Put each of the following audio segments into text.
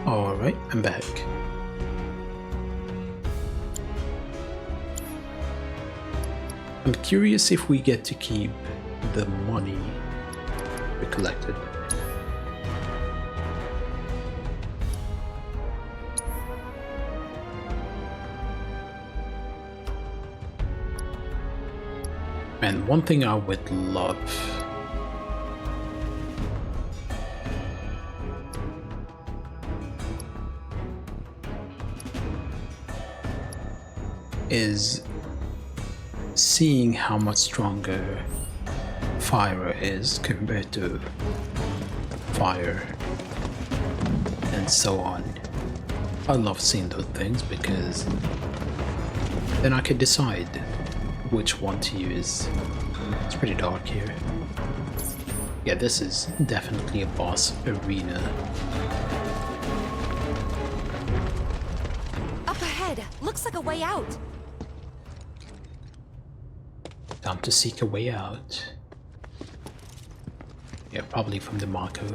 Alright, I'm back. I'm curious if we get to keep the money we collected. And one thing I would love is seeing how much stronger fire is compared to fire and so on. I love seeing those things because then I could decide which one to use. It's pretty dark here. Yeah, this is definitely a boss arena. Up ahead! Looks like a way out! Time to seek a way out. Yeah, probably from the Mako.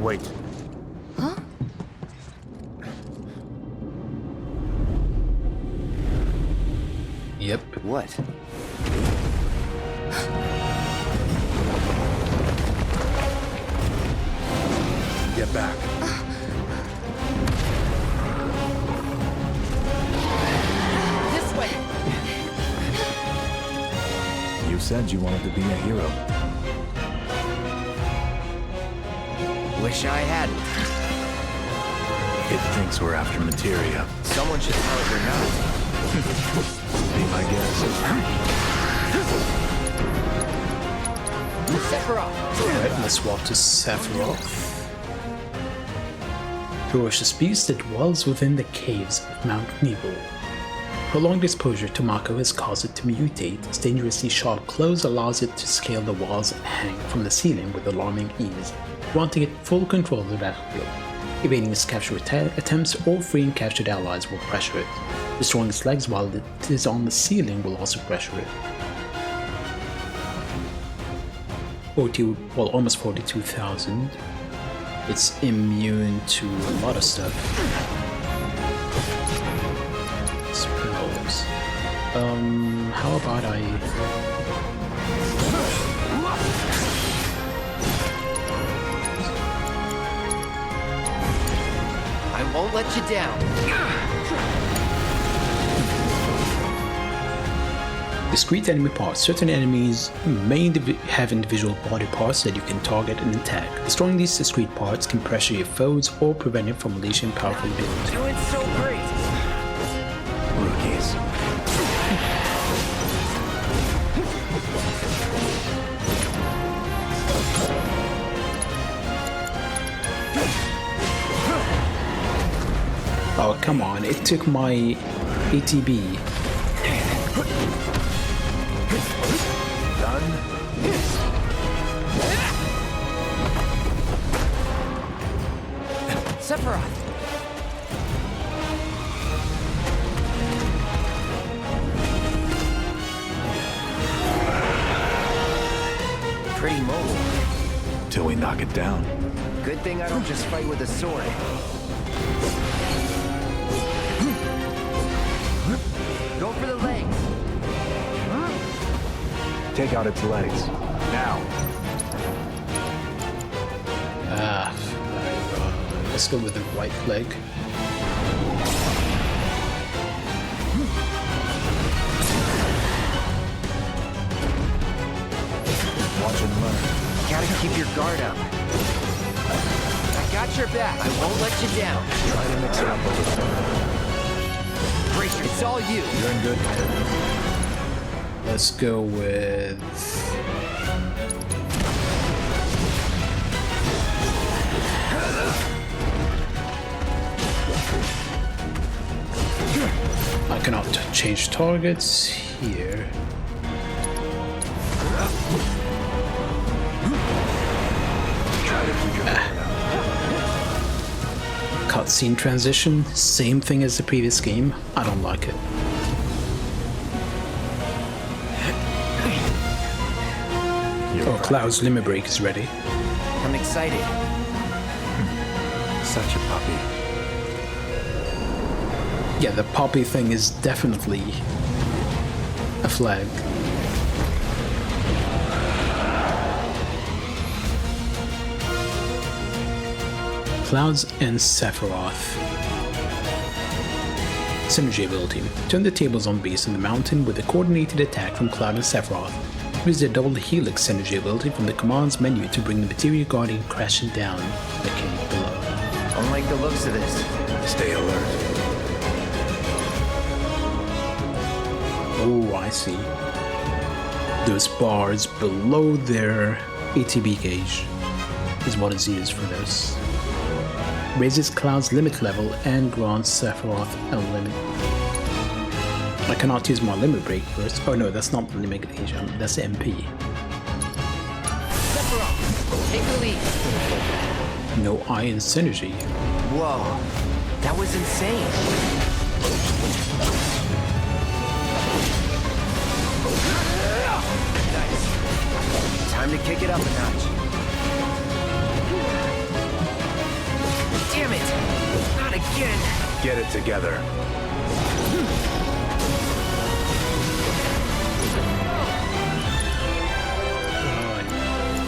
Wait. Huh? Yep. What? Get back. This way! You said you wanted to be a hero. Wish I hadn't. It thinks we're after materia. Someone should tell it we're not. Be my guest. Sephiroth! Alright, let's walk to Sephiroth. Ferocious beast that dwells within the caves of Mount Nebo. Prolonged exposure to Mako has caused it to mutate. Its dangerously sharp claws allows it to scale the walls and hang from the ceiling with alarming ease, granting it full control of the battlefield. Evading its capture attempts or freeing captured allies will pressure it. Destroying its legs while it is on the ceiling will also pressure it. Almost 42,000. It's immune to a lot of stuff. Spells. How about I won't let you down. Discrete enemy parts. Certain enemies may have individual body parts that you can target and attack. Destroying these discrete parts can pressure your foes or prevent it from unleashing powerful ability. Doing so great. Rookies. Oh, come on. It took my ATB. Done. Sephiroth. Pretty mobile. Till we knock it down. Good thing I don't just fight with a sword. Go for the legs. Take out its legs. Now. Let's go with the right leg. Watch and learn. Gotta keep your guard up. I got your back. I won't let you down. Try to mix it up a little. Brace your- It's all you. You're in good hands. Let's go with... I cannot change targets here. Cutscene transition, same thing as the previous game. I don't like it. Oh, Cloud's limit break is ready. I'm excited. Such a puppy. Yeah, the poppy thing is definitely a flag. Clouds and Sephiroth. Synergy ability. Turn the tables on base in the mountain with a coordinated attack from Cloud and Sephiroth. Use the double helix synergy ability from the commands menu to bring the Materia Guardian crashing down, mechanic below. I don't like the looks of this. Stay alert. Oh, I see. Those bars below their ATB gauge is what is used for this. Raises Cloud's limit level and grants Sephiroth a limit. I cannot use my limit break first. Oh no, that's not the limit gauge, that's the MP. Sephiroth, take the lead. No iron synergy. Whoa, that was insane. Nice. Time to kick it up a notch. Damn it! Not again! Get it together.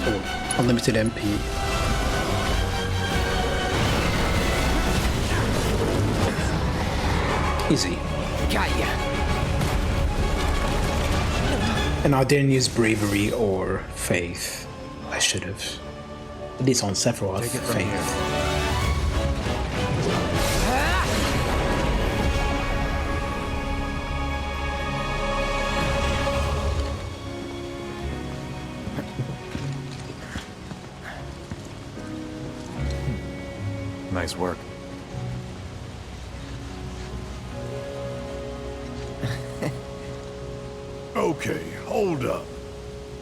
Oh, unlimited MP. Easy. Got ya. And I didn't use bravery or faith. I should have. At least on Sephiroth, Take it from faith. here. Nice work. Okay, hold up.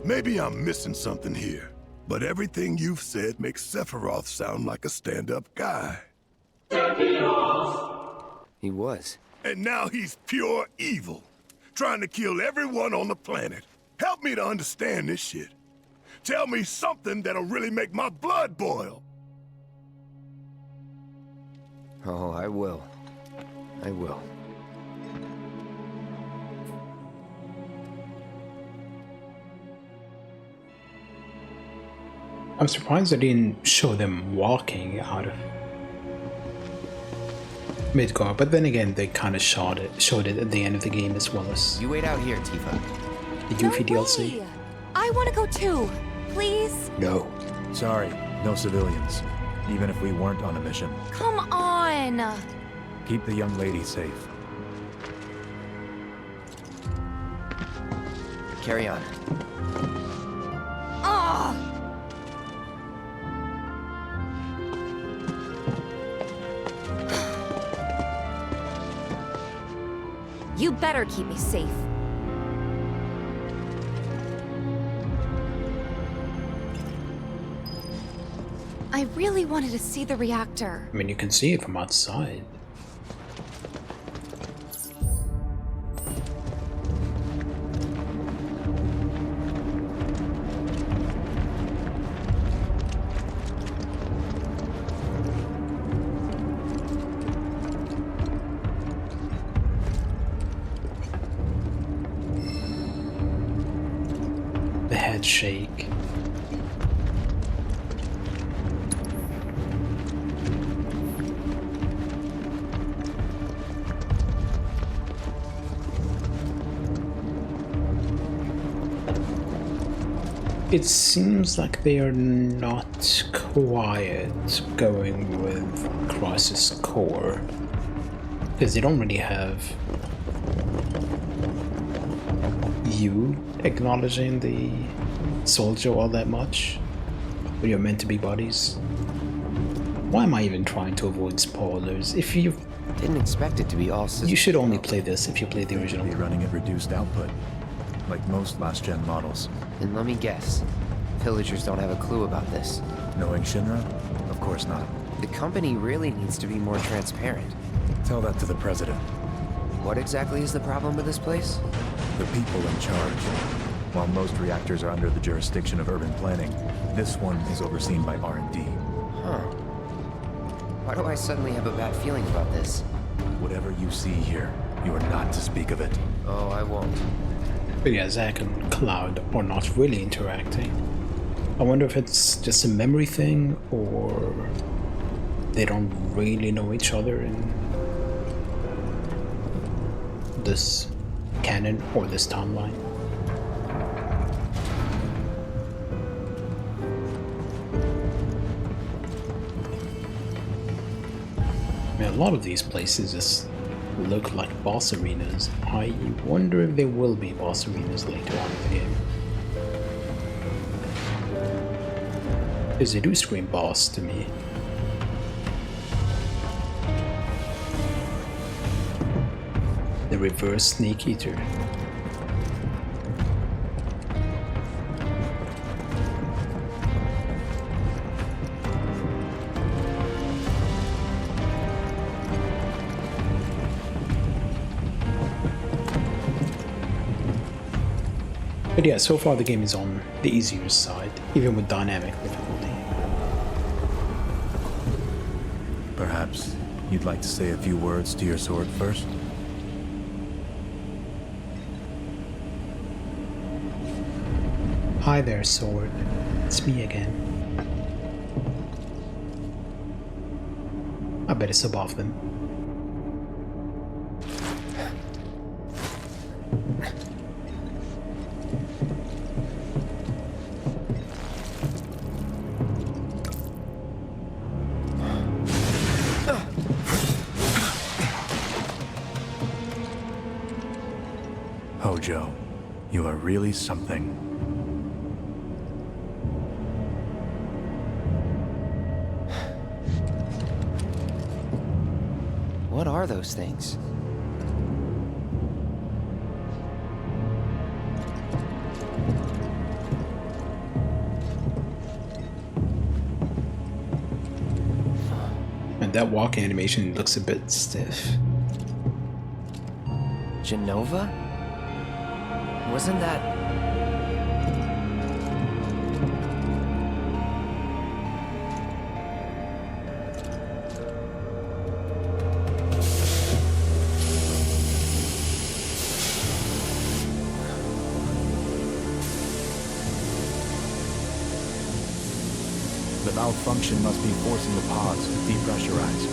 Maybe I'm missing something here, but everything you've said makes Sephiroth sound like a stand-up guy. He was. And now he's pure evil, trying to kill everyone on the planet. Help me to understand this shit. Tell me something that'll really make my blood boil. Oh, I will. I will. I'm surprised they didn't show them walking out of Midgard, but then again, they kind of showed it at the end of the game as well as You wait out here, Tifa. the Yuffie No DLC. way. I want to go too. Please? No. Sorry, no civilians. Even if we weren't on a mission. Come on. Keep the young lady safe. Carry on. Ah! You better keep me safe. I really wanted to see the reactor. I mean, you can see it from outside. The head shake. It seems like they are not quiet going with Crisis Core, because they don't really have you acknowledging the soldier all that much, but you're meant to be buddies. Why am I even trying to avoid spoilers? If you Didn't expect it to be all you should only play this if you play the original. Be running at reduced output, like most last-gen models. And let me guess. Villagers don't have a clue about this. Knowing Shinra? Of course not. The company really needs to be more transparent. Tell that to the president. What exactly is the problem with this place? The people in charge. While most reactors are under the jurisdiction of urban planning, this one is overseen by R&D. Huh. Why do I suddenly have a bad feeling about this? Whatever you see here, you are not to speak of it. Oh, I won't. But yeah, Zack and Cloud are not really interacting. I wonder if it's just a memory thing, or they don't really know each other in this canon or this timeline. I mean, a lot of these places just look like boss arenas. I wonder if there will be boss arenas later on in the game. Because they do scream boss to me. The reverse Snake Eater. But yeah, so far the game is on the easier side, even with dynamic difficulty. Perhaps you'd like to say a few words to your sword first? Hi there, sword. It's me again. I better sub off them. Hojo, you are really something. What are those things? And that walk animation looks a bit stiff. Genova? Wasn't that... The malfunction must be forcing the pods to depressurize.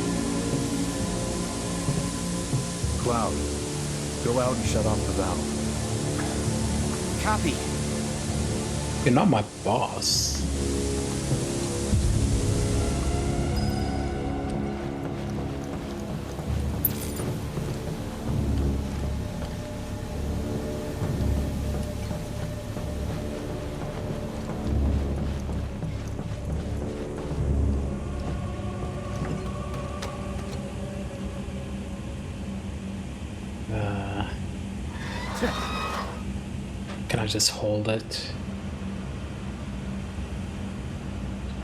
Cloud, go out and shut off the valve. Copy. You're not my boss. Can I just hold it?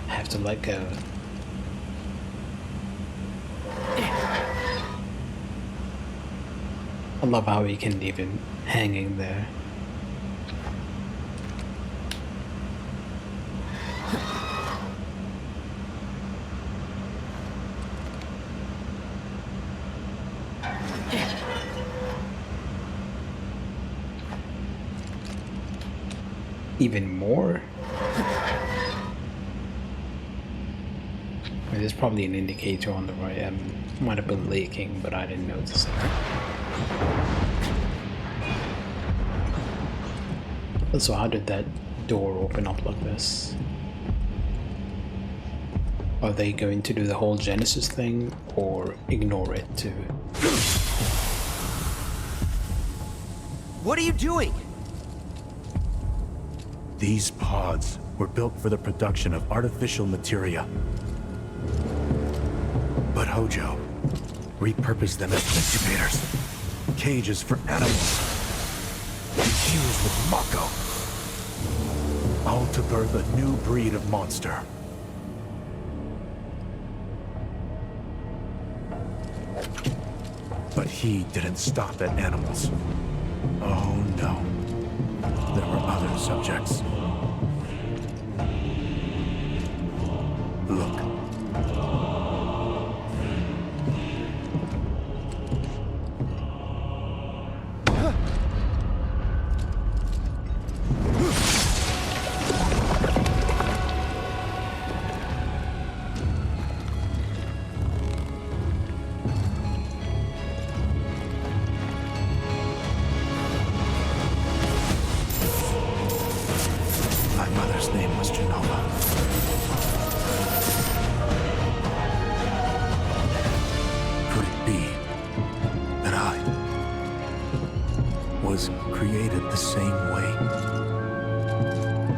I have to let go. I love how he can leave him hanging there. Even more? There's probably an indicator on the right. Might have been leaking, but I didn't notice it. So how did that door open up like this? Are they going to do the whole Genesis thing or ignore it too? What are you doing? These pods were built for the production of artificial materia. But Hojo repurposed them as incubators, cages for animals, infused with Mako, all to birth a new breed of monster. But he didn't stop at animals. Oh no. there were other subjects. Look. My mother's name was Genova. Could it be that I was created the same way?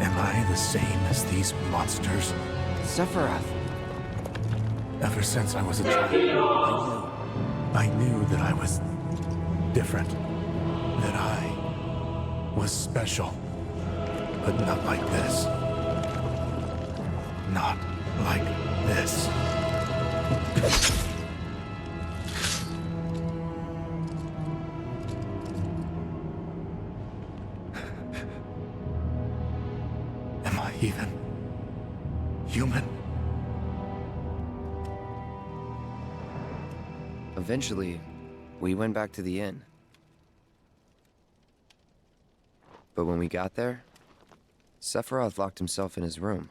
Am I the same as these monsters? Sephiroth. Ever since I was a child, I knew that I was different, that I was special, but not like this. Not like this. Am I even human? Eventually, we went back to the inn. But when we got there, Sephiroth locked himself in his room.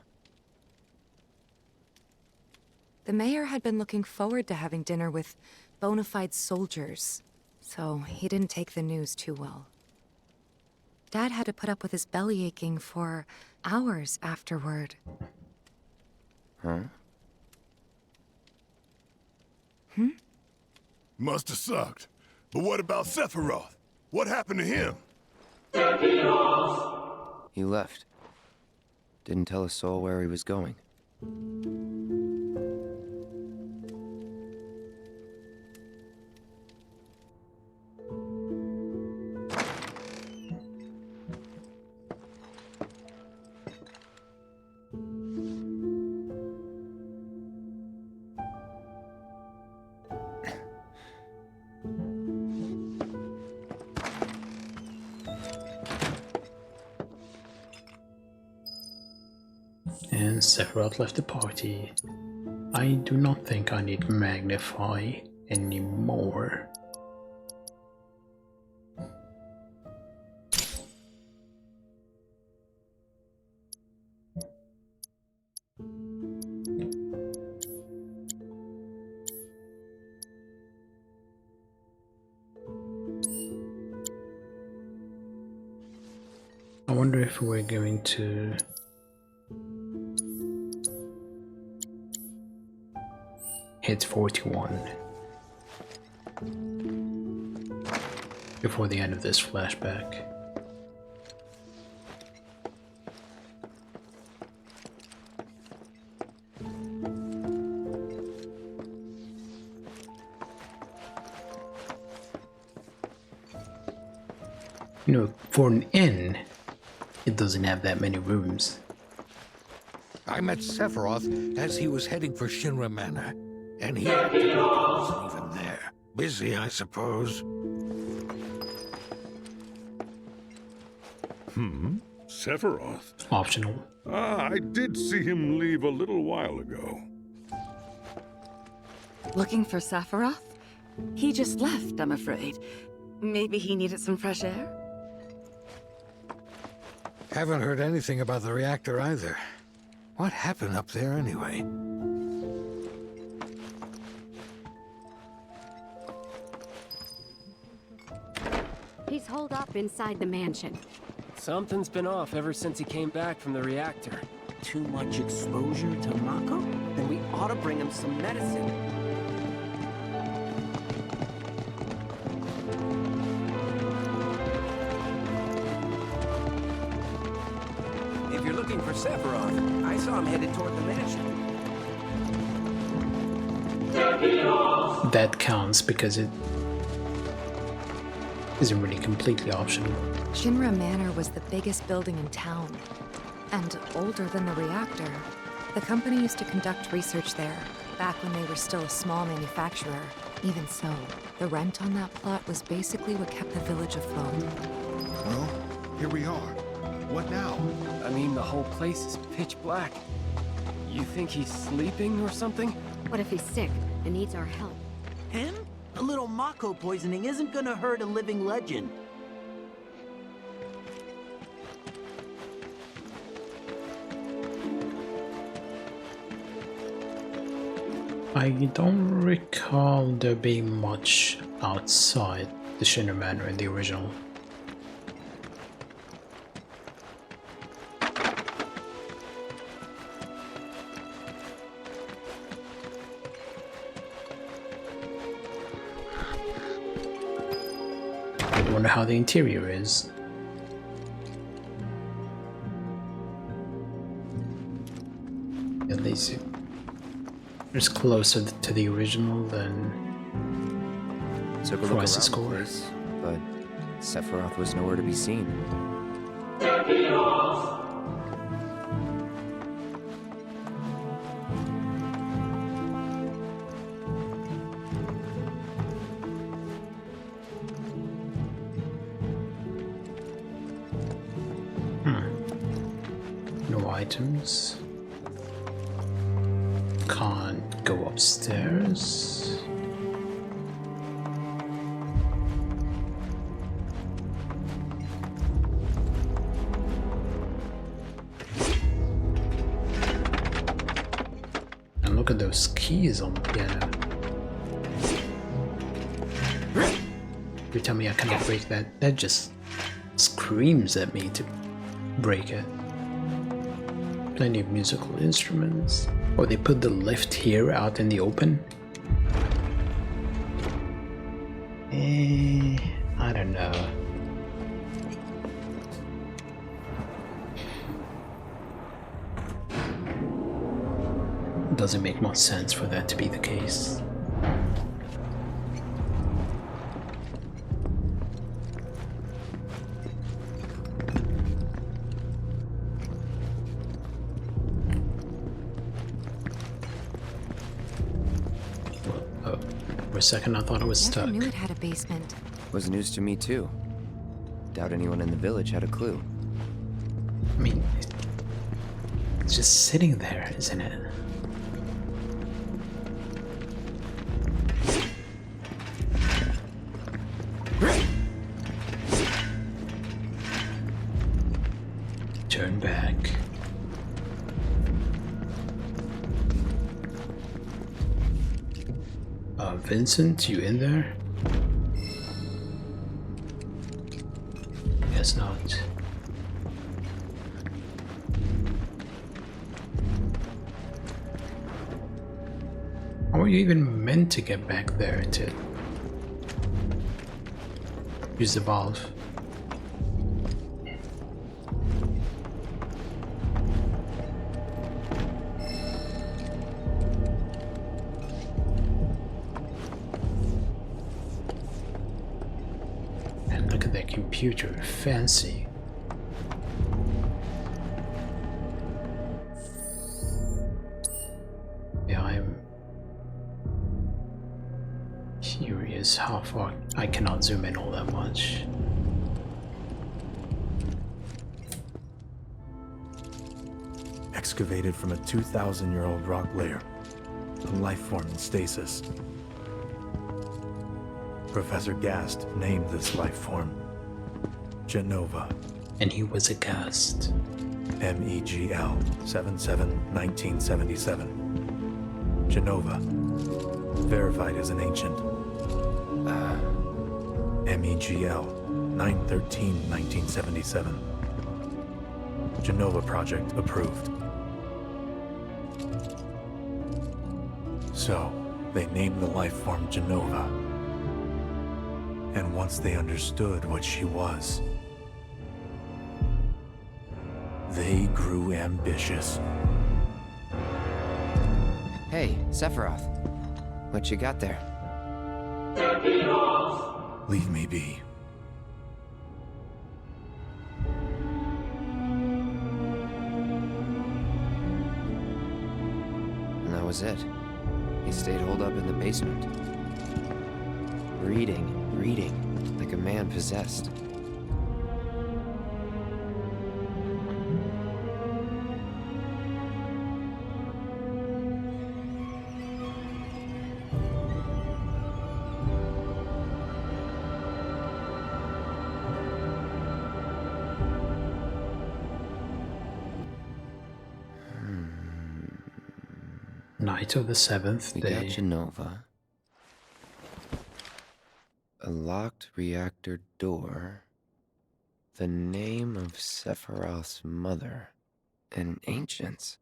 The mayor had been looking forward to having dinner with bona fide soldiers, so he didn't take the news too well. Dad had to put up with his belly aching for hours afterward. Huh? Must have sucked. But what about Sephiroth? What happened to him? He left. Didn't tell a soul where he was going. And Sephiroth left the party. I do not think I need magnify anymore. I wonder if we're going to hit 41 before the end of this flashback. You know, for an inn, it doesn't have that many rooms. I met Sephiroth as he was heading for Shinra Manor, and he acted like I wasn't even there. Busy, I suppose. Sephiroth? Optional. Ah, I did see him leave a little while ago. Looking for Sephiroth? He just left, I'm afraid. Maybe he needed some fresh air? Haven't heard anything about the reactor either. What happened up there anyway? He's holed up inside the mansion. Something's been off ever since he came back from the reactor. Too much exposure to Mako? Then we ought to bring him some medicine. If you're looking for Sephiroth, I saw him headed toward the mansion. That counts because it isn't really completely optional. Shinra Manor was the biggest building in town, and older than the reactor. The company used to conduct research there, back when they were still a small manufacturer. Even so, the rent on that plot was basically what kept the village afloat. Well, here we are. What now? I mean, the whole place is pitch black. You think he's sleeping or something? What if he's sick and needs our help? Him? A little Mako poisoning isn't gonna hurt a living legend. I don't recall there being much outside the Shinra Manor in the original. I wonder how the interior is. At least it's closer to the original than Took a look around Crisis the Core. place, but Sephiroth was nowhere to be seen. No items. Can't go upstairs. And look at those keys on the piano. You tell me I cannot break that? That just screams at me to break it. Plenty of musical instruments. Oh, they put the lift here out in the open? I don't know. Doesn't make much sense for that to be the case. For a second I thought I was stuck. Never knew it had a basement. Was news to me too. Doubt anyone in the village had a clue. I mean, it's just sitting there, isn't it? Turn back. Vincent, you in there? Guess not. How are you even meant to get back there to use the valve? Computer fancy. Yeah, I'm curious how far. I cannot zoom in all that much. Excavated from a 2,000-year-old rock layer, a life form in stasis. Professor Gast named this life form Genova. And he was aghast. MEGL 77-1977. Genova. Verified as an ancient. MEGL 9/13/1977. Genova project approved. So, they named the life form Genova. And once they understood what she was, they grew ambitious. Hey, Sephiroth. What you got there? Leave me be. And that was it. He stayed holed up in the basement. Reading, like a man possessed. Night of the 7th We day. got Genova. A locked reactor door. The name of Sephiroth's mother. And ancients.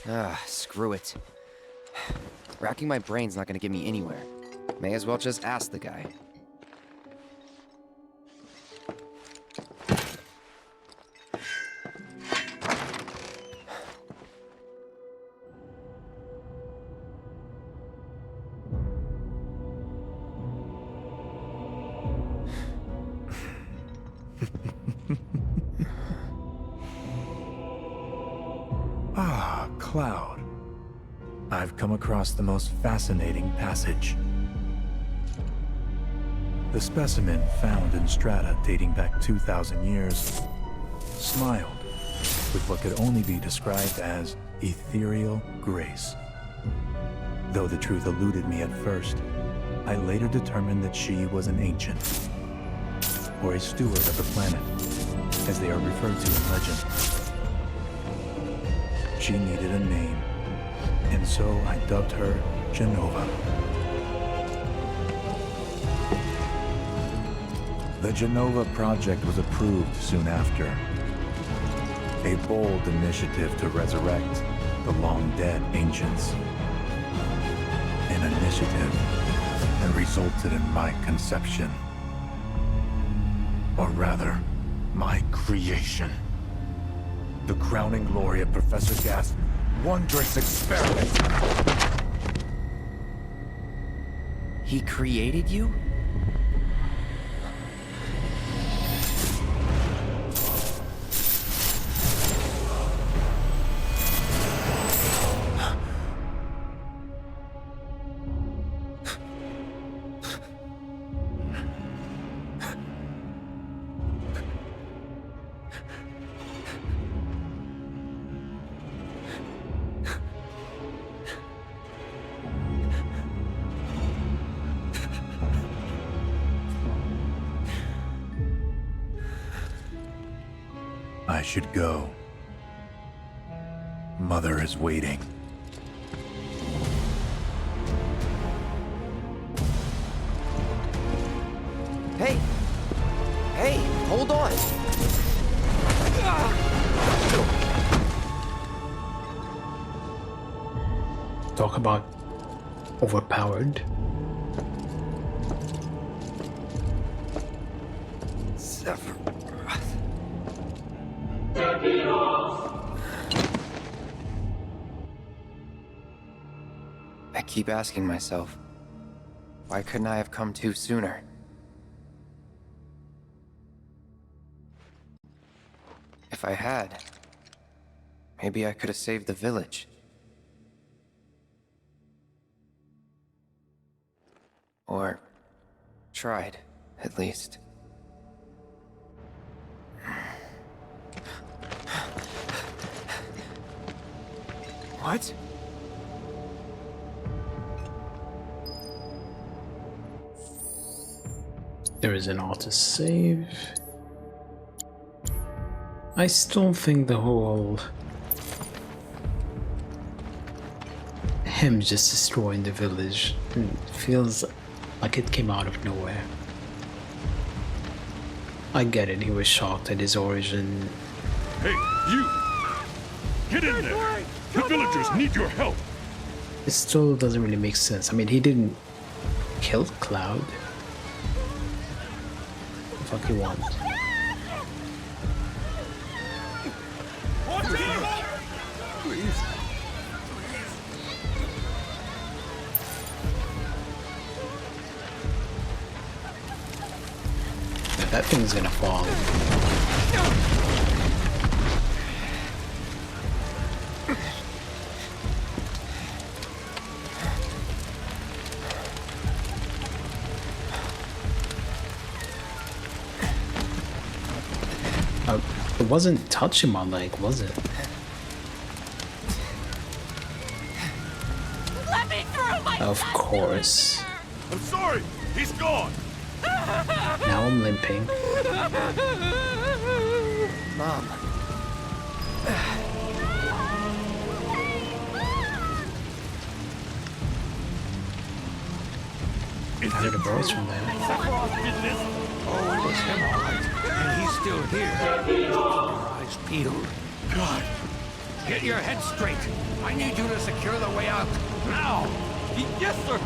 Ah, screw it. Racking my brain's not gonna get me anywhere. May as well just ask the guy. Ah, Cloud. I've come across the most fascinating passage. The specimen found in strata dating back 2,000 years smiled with what could only be described as ethereal grace. Though the truth eluded me at first, I later determined that she was an ancient, or a steward of the planet, as they are referred to in legend. She needed a name, and so I dubbed her Genova. The Genova project was approved soon after. A bold initiative to resurrect the long-dead ancients. An initiative that resulted in my conception. Or rather, my creation. The crowning glory of Professor Gas' wondrous experiment. He created you? I should go. Mother is waiting. Hey! Hey, hold on! Talk about overpowered. I keep asking myself, why couldn't I have come to sooner? If I had, maybe I could have saved the village. Or tried, at least. What? There is an auto save. I still think the whole him just destroying the village feels like it came out of nowhere. I get it, he was shocked at his origin. Hey, you! Get in there! The villagers need your help! It still doesn't really make sense. I mean, he didn't kill Cloud. The fuck he want? Please. That thing's gonna fall. It wasn't touching my leg, was it? Let me through, my Of course. I'm sorry, he's gone. Now I'm limping. Mom. I heard a voice from there. Oh, it was him, all right. And he's still here. Keep your eyes peeled. God. Get your head straight. I need you to secure the way out. Now! Yes, sir!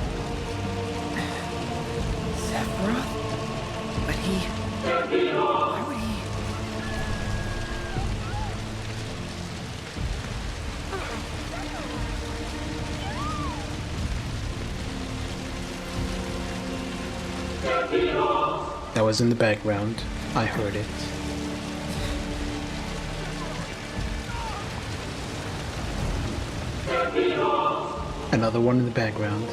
Sephiroth? But why would he... That was in the background. I heard it. Another one in the background.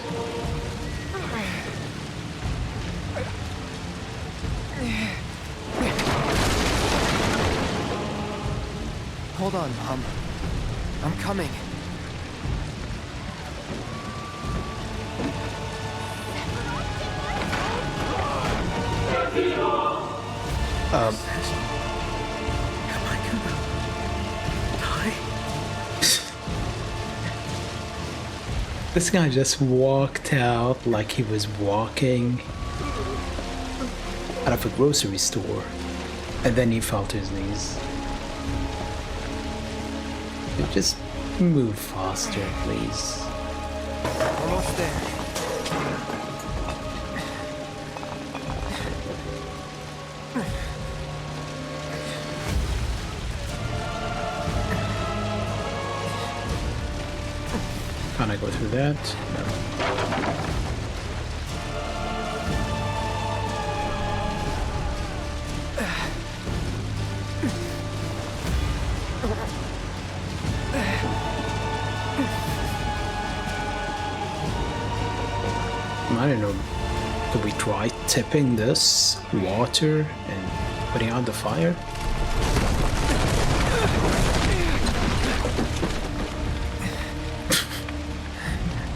Hold on, Mom. I'm coming. Um, Am I gonna die? This guy just walked out like he was walking out of a grocery store, and then he fell to his knees. Just move faster, please. Almost there. Can I go through that? No. I don't know. Could we try tipping this water and putting out the fire?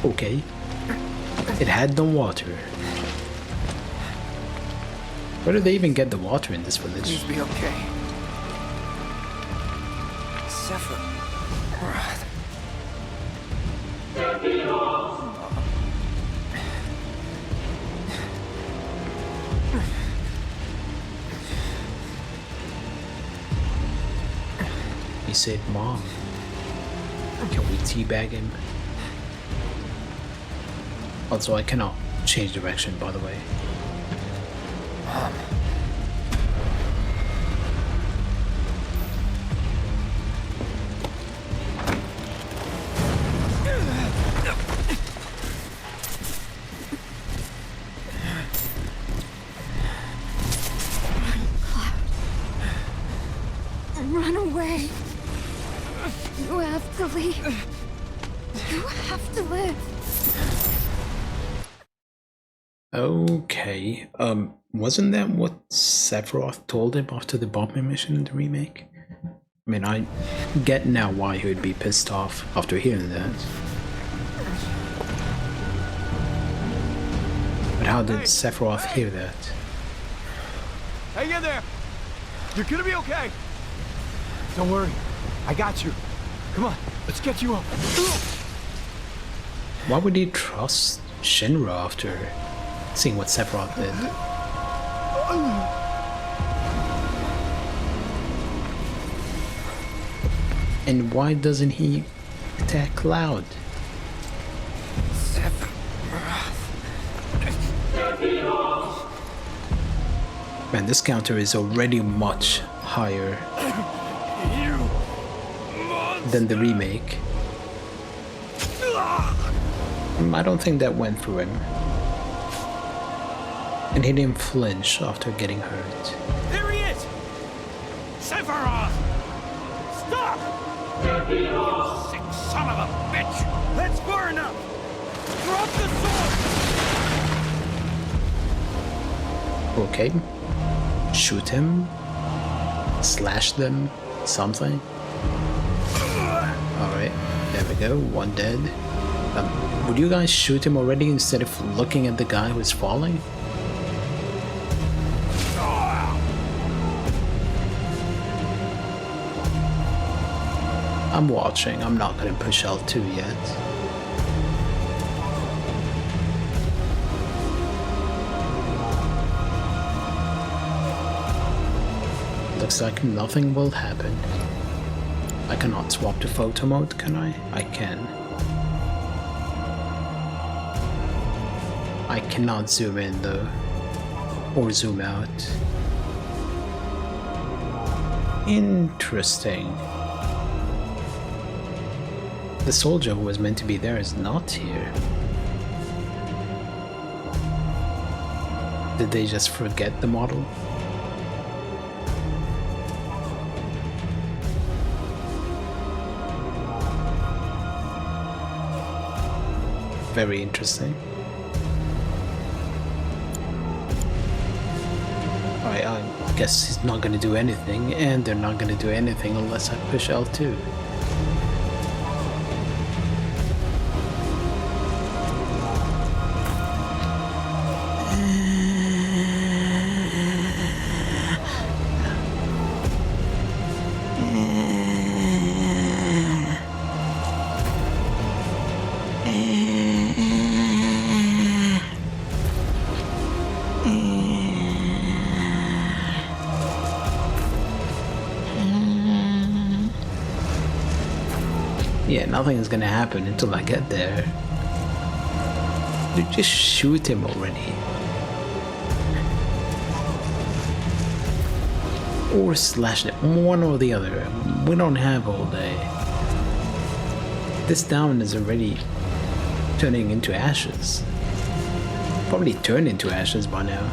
Okay. It had no water. Where did they even get the water in this village? Please be okay. Sephiroth. He said, Mom, can we teabag him? Also, I cannot change direction, by the way. Mom. Run away. You have to leave. You have to live. Okay, wasn't that what Sephiroth told him after the bombing mission in the remake? I mean, I get now why he would be pissed off after hearing that. But how did Sephiroth hear that? Hang in there! You're gonna be okay! Don't worry, I got you. Come on, let's get you up. Why would he trust Shinra after seeing what Sephiroth did? And why doesn't he attack Cloud? Man, this counter is already much higher than the remake. I don't think that went through him. And he didn't flinch after getting hurt. There he is! Sephiroth! Stop! You sick son of a bitch! That's far enough! Drop the sword! Okay. Shoot him. Slash them. Something. Alright, there we go. One dead. Would you guys shoot him already instead of looking at the guy who's falling? I'm watching. I'm not gonna push L2 yet. Looks like nothing will happen. I cannot swap to photo mode, can I? I can. I cannot zoom in though, or zoom out. Interesting. The soldier who was meant to be there is not here. Did they just forget the model? Very interesting. I guess he's not gonna do anything, and they're not gonna do anything unless I push L2. Yeah, nothing is gonna happen until I get there. Dude, just shoot him already. Or slash him, one or the other. We don't have all day. This town is already turning into ashes. Probably turned into ashes by now.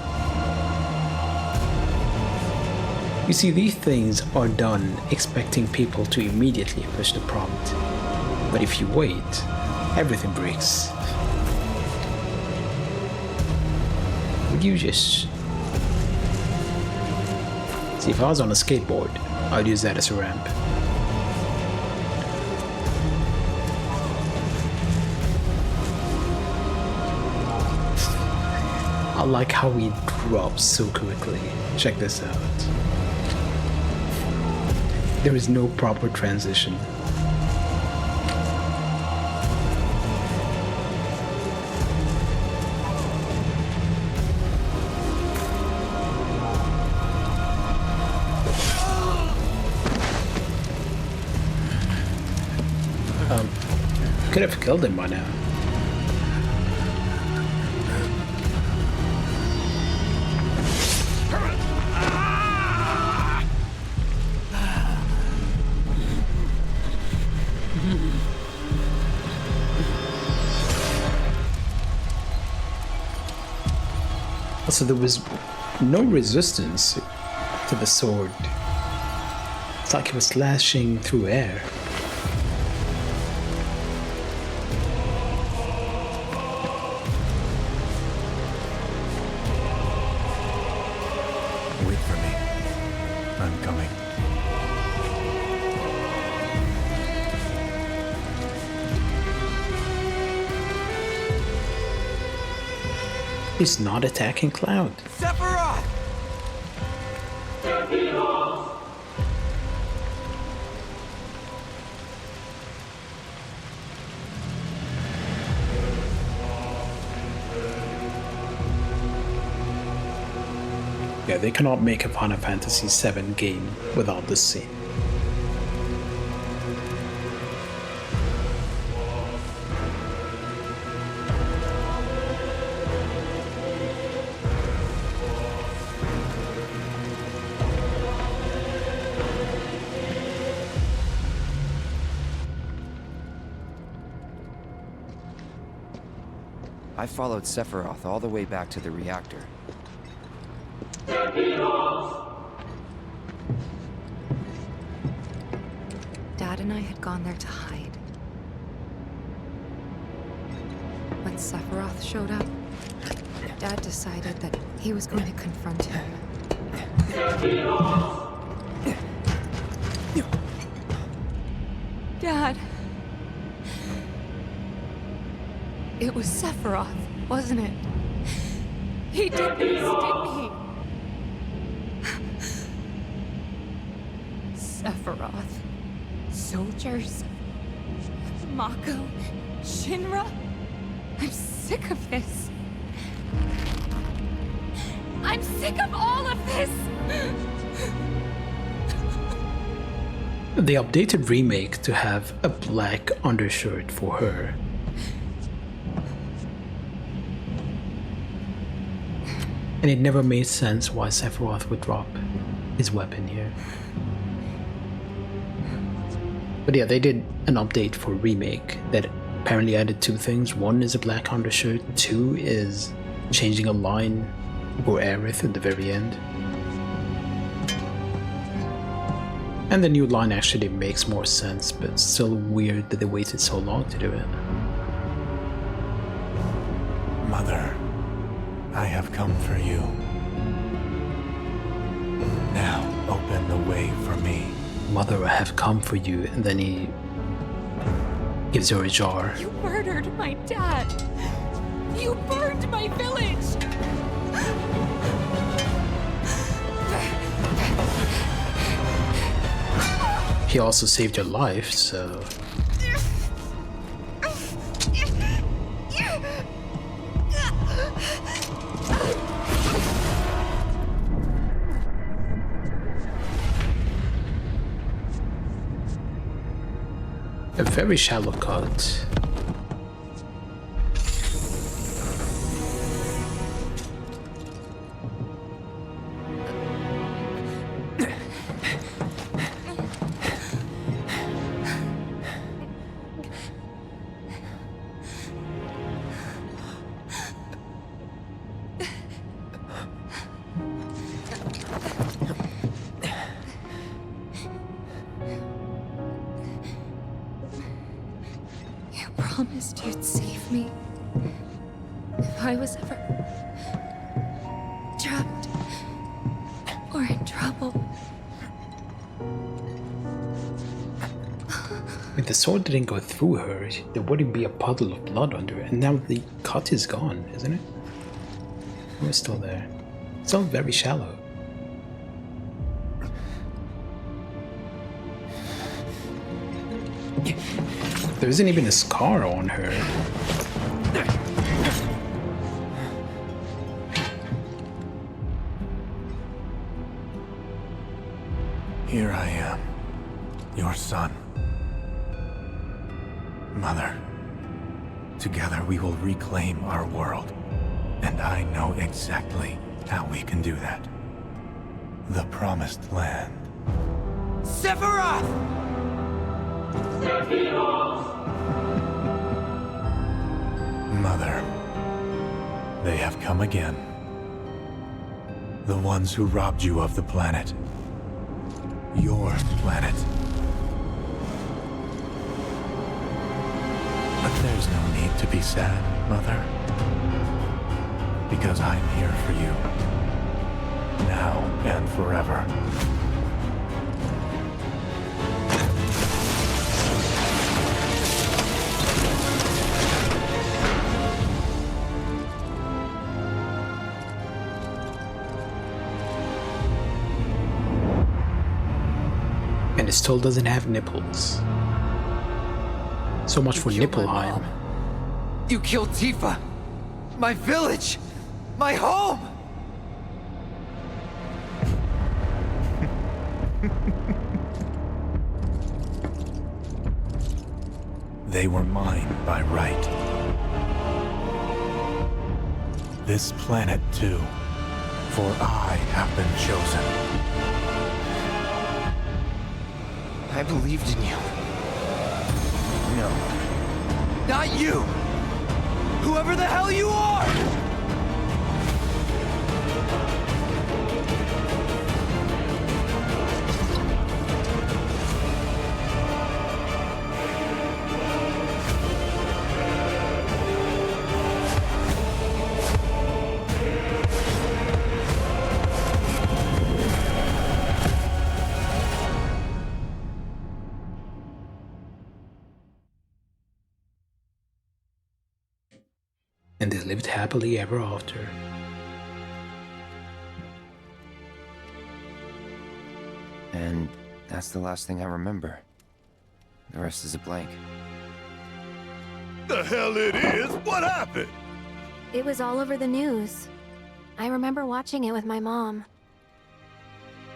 You see, these things are done expecting people to immediately push the prompt. But if you wait, everything breaks. Would you just... See, if I was on a skateboard, I'd use that as a ramp. I like how he drops so quickly. Check this out. There is no proper transition. Could have killed him by now. Also, there was no resistance to the sword. It's like it was slashing through air. Wait for me. I'm coming. He's not attacking Cloud. Sephiroth! Yeah, they cannot make a Final Fantasy VII game without this scene. I followed Sephiroth all the way back to the reactor. Dad and I had gone there to hide. When Sephiroth showed up, Dad decided that he was going to confront him. Dad! It was Sephiroth, wasn't it? He did this, didn't he? Sephiroth. Soldiers. Mako. Shinra. I'm sick of this. I'm sick of all of this! They updated Remake to have a black undershirt for her. And it never made sense why Sephiroth would drop his weapon here. But yeah, they did an update for Remake that apparently added two things. One is a black undershirt, two is changing a line for Aerith at the very end. And the new line actually makes more sense, but it's still weird that they waited so long to do it. Mother, I have come for you. Now open the way for me. Mother, I have come for you, and then he gives her a jar. You murdered my dad. You burned my village. He also saved your life, so... A very shallow cut. Promised you'd save me if I was ever trapped or in trouble. If the sword didn't go through her, there wouldn't be a puddle of blood under it, and now the cut is gone, isn't it? It's still there. It's all very shallow. There isn't even a scar on her. Here I am, your son. Mother, together we will reclaim our world. And I know exactly how we can do that. The Promised Land. Sephiroth! Mother, they have come again. The ones who robbed you of the planet. Your planet. But there's no need to be sad, Mother. Because I'm here for you. Now and forever. And it still doesn't have nipples. So much for Nipplheim. You killed Tifa! My village! My home! They were mine by right. This planet too, for I have been chosen. I believed in you. No. Not you! Whoever the hell you are! And they lived happily ever after. And that's the last thing I remember. The rest is a blank. The hell it is? What happened? It was all over the news. I remember watching it with my mom.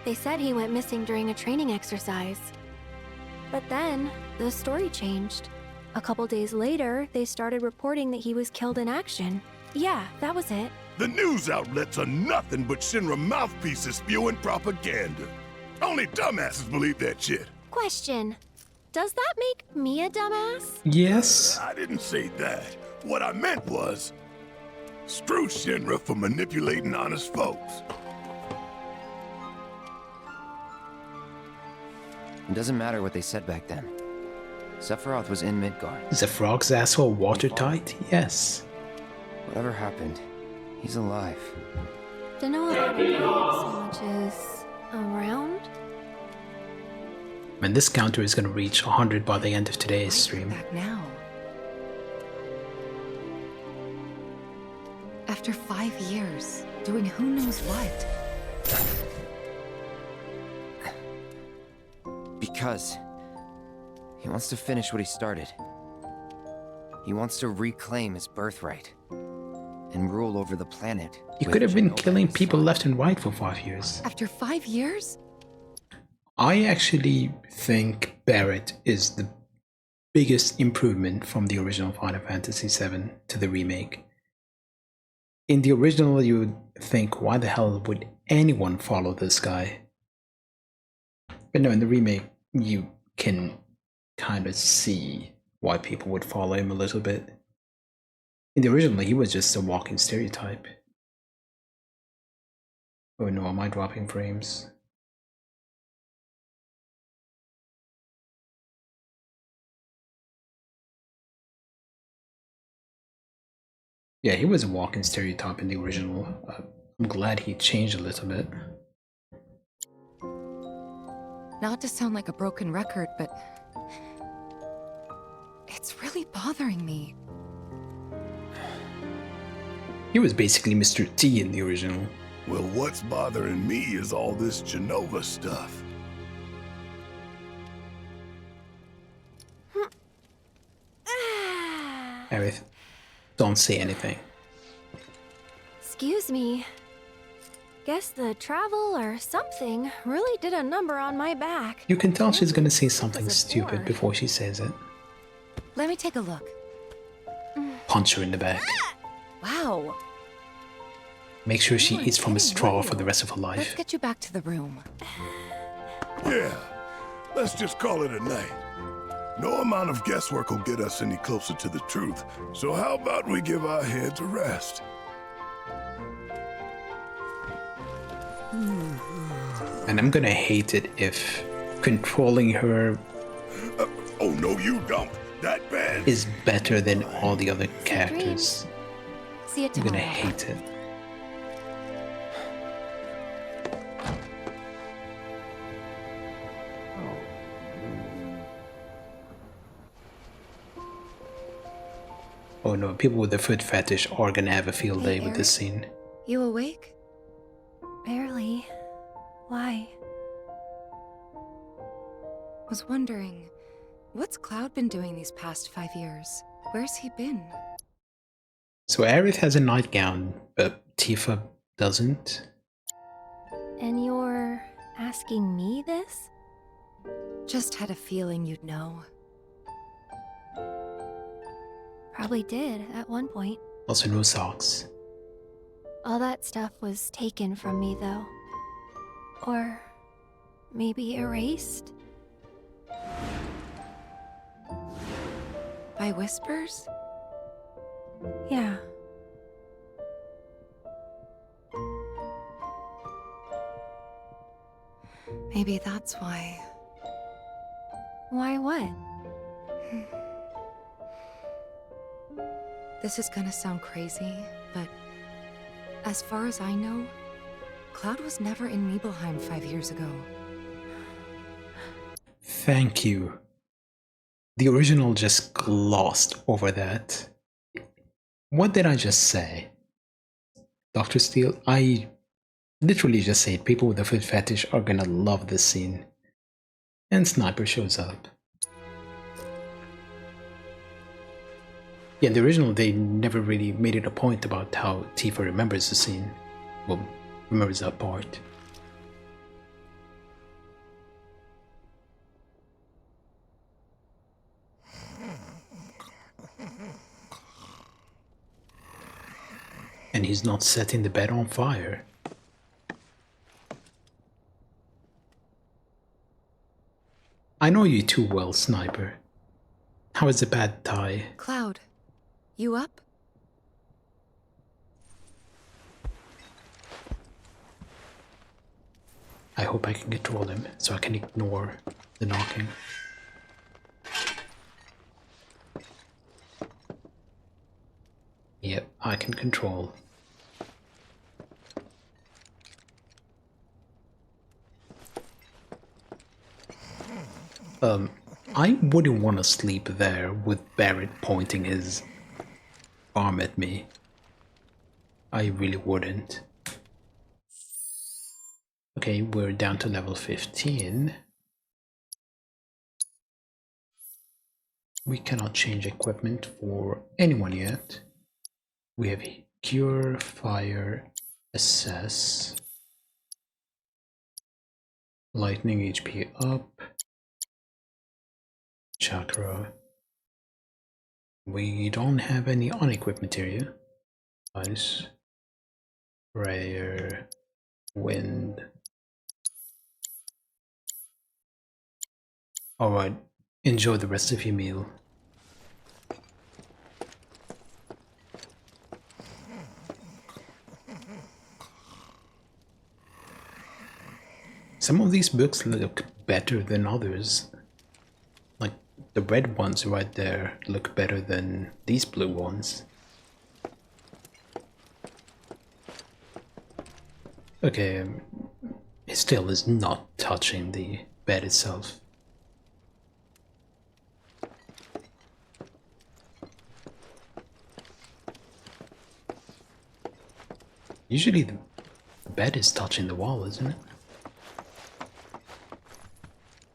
They said he went missing during a training exercise. But then, the story changed. A couple days later, they started reporting that he was killed in action. Yeah, that was it. The news outlets are nothing but Shinra mouthpieces spewing propaganda. Only dumbasses believe that shit. Question. Does that make me a dumbass? Yes. I didn't say that. What I meant was, screw Shinra for manipulating honest folks. It doesn't matter what they said back then. Sephiroth was in Midgard. Is the frog's asshole watertight? Yes. Whatever happened, he's alive. To know about him so much as around? And this counter is going to reach 100 by the end of today's stream. Back now. After 5 years, doing who knows what. Because he wants to finish what he started. He wants to reclaim his birthright and rule over the planet. He could have been killing people left and right for 5 years. After 5 years? I actually think Barret is the biggest improvement from the original Final Fantasy VII to the remake. In the original, you would think, why the hell would anyone follow this guy? But no, in the remake, you can kind of see why people would follow him a little bit. In the original, he was just a walking stereotype. Oh no, am I dropping frames? Yeah, he was a walking stereotype in the original. I'm glad he changed a little bit. Not to sound like a broken record, but it's really bothering me. He was basically Mr. T in the original. Well, what's bothering me is all this Genova stuff. Aerith, don't say anything. Excuse me. Guess the travel or something really did a number on my back. You can tell she's gonna say something stupid before she says it. Let me take a look. Punch her in the back. Wow. Make sure she eats from a straw for the rest of her Let's life. get you back to the room. Yeah, let's just call it a night. No amount of guesswork will get us any closer to the truth, so how about we give our heads a rest? And I'm gonna hate it if controlling her Oh no, you don't. That bad? is better than all the other characters. See you I'm tomorrow. gonna hate it. Oh no, people with the foot fetish are gonna have a field day with this scene. You awake? Barely. Why? Was wondering, what's Cloud been doing these past 5 years? Where's he been? So Aerith has a nightgown, but Tifa doesn't. And you're asking me this? Just had a feeling you'd know. Probably did at one point. Also no socks. All that stuff was taken from me, though. Or maybe erased? By whispers? Yeah. Maybe that's why. Why what? This is gonna sound crazy, but as far as I know, Cloud was never in Nibelheim 5 years ago. Thank you. The original just glossed over that. What did I just say? Dr. Steele, I literally just said people with a foot fetish are gonna love this scene. And Sniper shows up. Yeah, in the original they never really made it a point about how Tifa remembers the scene. Well, remembers that part. and he's not setting the bed on fire. I know you too well, Sniper. How is the bad tie? Cloud, you up? I hope I can control him so I can ignore the knocking. Yep, I can control. I wouldn't want to sleep there with Barrett pointing his arm at me. I really wouldn't. Okay, we're down to level 15. We cannot change equipment for anyone yet. We have Cure, Fire, Assess, Lightning HP up, Chakra. We don't have any unequipped material. Ice, Prayer, Wind. Alright, enjoy the rest of your meal. Some of these books look better than others. Like the red ones right there look better than these blue ones. Okay, it still is not touching the bed itself. Usually the bed is touching the wall, isn't it?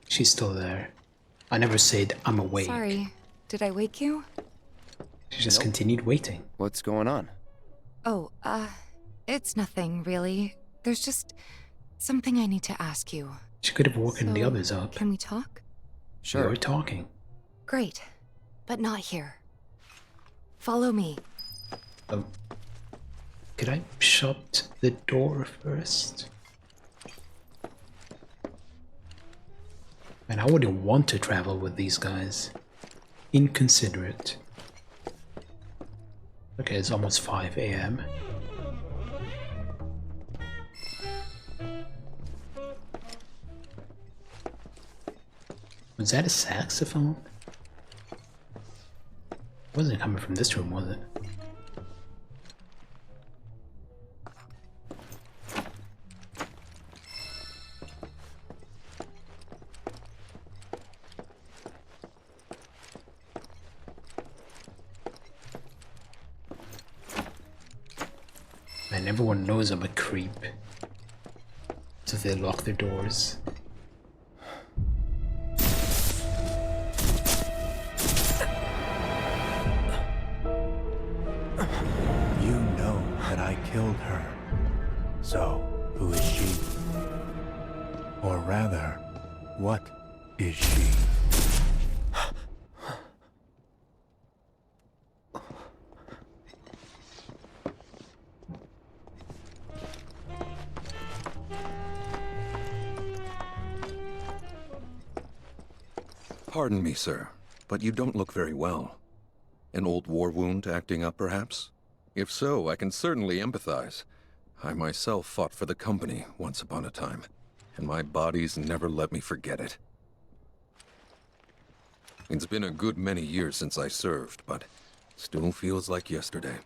She's still there. I never said I'm awake. Sorry, did I wake you? She just continued waiting. What's going on? Oh, it's nothing, really. There's just something I need to ask you. She could have woken the others up. Can we talk? Sure. You're talking. Great, but not here. Follow me. Oh. Could I shut the door first? And I wouldn't want to travel with these guys. Inconsiderate. Okay, it's almost 5 AM. Was that a saxophone? It wasn't coming from this room, was it? Man, everyone knows I'm a creep. So they lock their doors. You know that I killed her. So, who is she? Or rather, what is she? Pardon me, sir, but you don't look very well. An old war wound acting up, perhaps? If so, I can certainly empathize. I myself fought for the company once upon a time, and my body's never let me forget it. It's been a good many years since I served, but still feels like yesterday.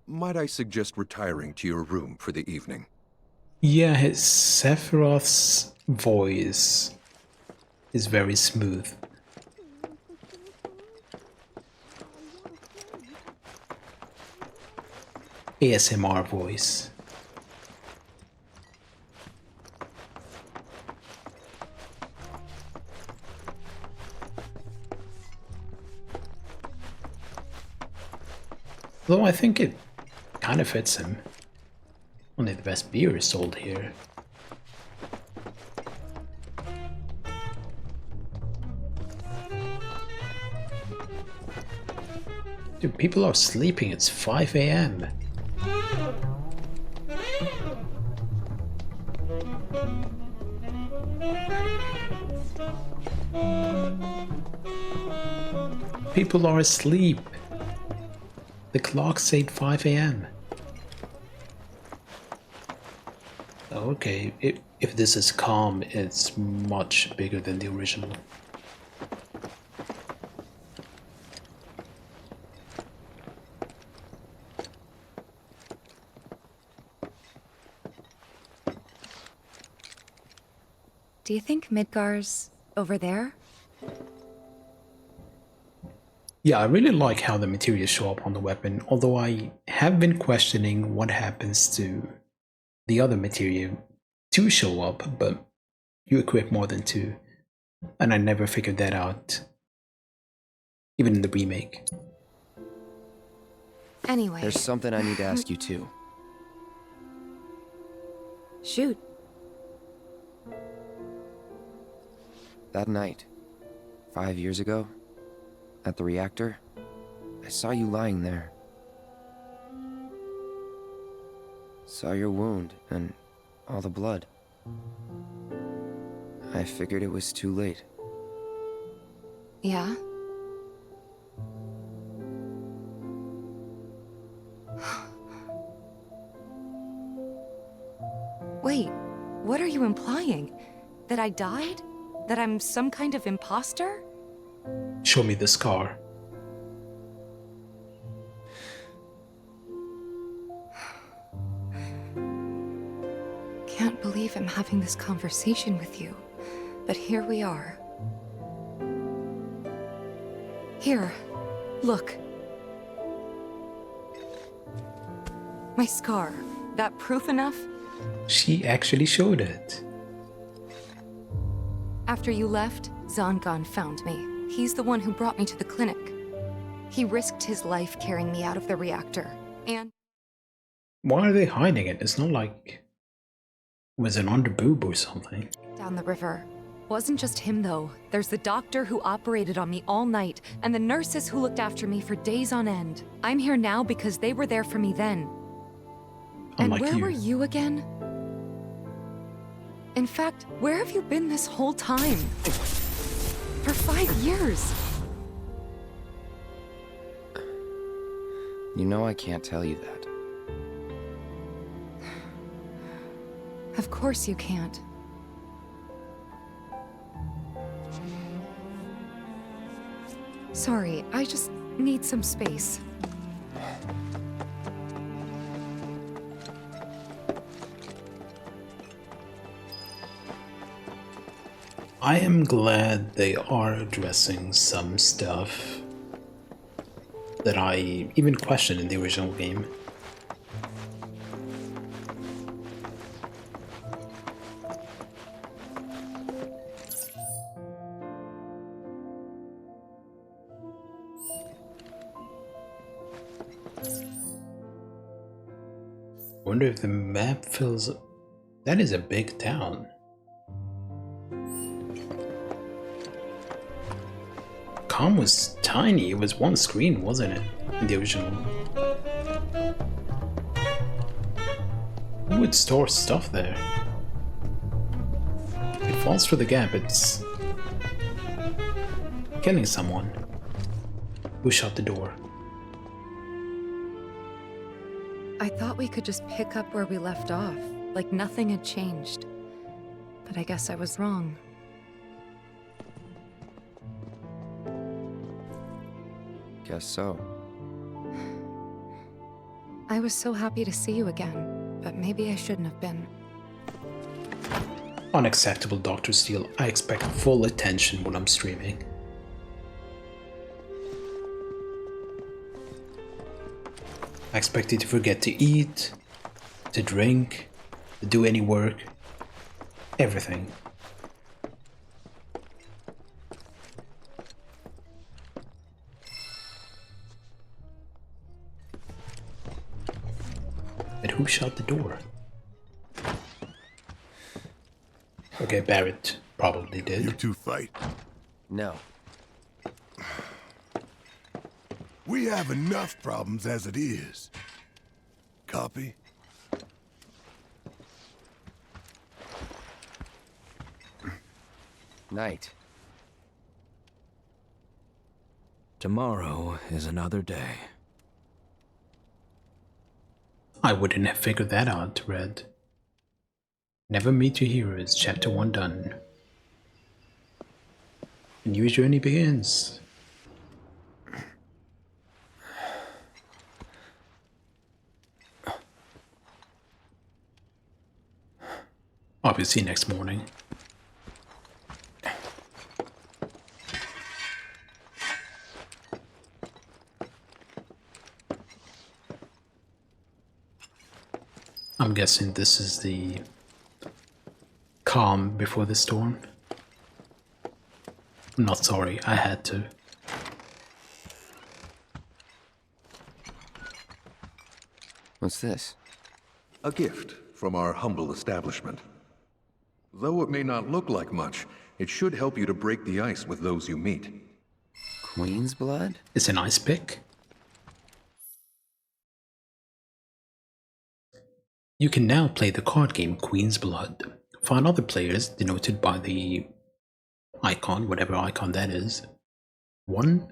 Might I suggest retiring to your room for the evening? Yeah, Sephiroth's voice is very smooth. ASMR voice. Though I think it kind of fits him. Only the best beer is sold here. Dude, people are sleeping. It's 5 a.m. People are asleep. The clock said 5 a.m. Okay, if this is calm, it's much bigger than the original. Do you think Midgar's over there? Yeah, I really like how the materials show up on the weapon, although I have been questioning what happens to the other material to show up, but you equip more than 2, and I never figured that out, even in the remake. Anyway. There's something I need to ask you too. Shoot. That night, 5 years ago, at the reactor, I saw you lying there. Saw your wound and all the blood. I figured it was too late. Yeah? Wait, what are you implying? That I died? That I'm some kind of imposter? Show me the scar. Can't believe I'm having this conversation with you, but here we are. Here, look. My scar. That proof enough? She actually showed it. After you left, Zangan found me. He's the one who brought me to the clinic. He risked his life carrying me out of the reactor, and... Why are they hiding it? It's not like it was an underboob or something. down the river. Wasn't just him, though. There's the doctor who operated on me all night, and the nurses who looked after me for days on end. I'm here now because they were there for me then. And where were you again? In fact, where have you been this whole time? For 5 years. You know I can't tell you that. Of course you can't. Sorry, I just need some space. I am glad they are addressing some stuff that I even questioned in the original game. Wonder if the map fills... That is a big town. Com was tiny, it was one screen, wasn't it? In the original. Who would store stuff there? It falls through the gap, it's... killing someone. Who shut the door? I thought we could just pick up where we left off, like nothing had changed. But I guess I was wrong. Guess so. I was so happy to see you again, but maybe I shouldn't have been. Unacceptable, Dr. Steele. I expect full attention when I'm streaming. I expect you to forget to eat, to drink, to do any work. Everything. But who shut the door? Okay, Barrett probably did. You two fight? No. We have enough problems as it is. Copy? Night. Tomorrow is another day. I wouldn't have figured that out, Red. Never meet your heroes, chapter 1 done. A new journey begins. Obviously next morning. I'm guessing this is the calm before the storm. I'm not sorry, I had to. What's this? A gift from our humble establishment. Though it may not look like much, it should help you to break the ice with those you meet. Queen's blood? It's an ice pick. You can now play the card game Queen's Blood. Find other players, denoted by the icon, whatever icon that is. 1?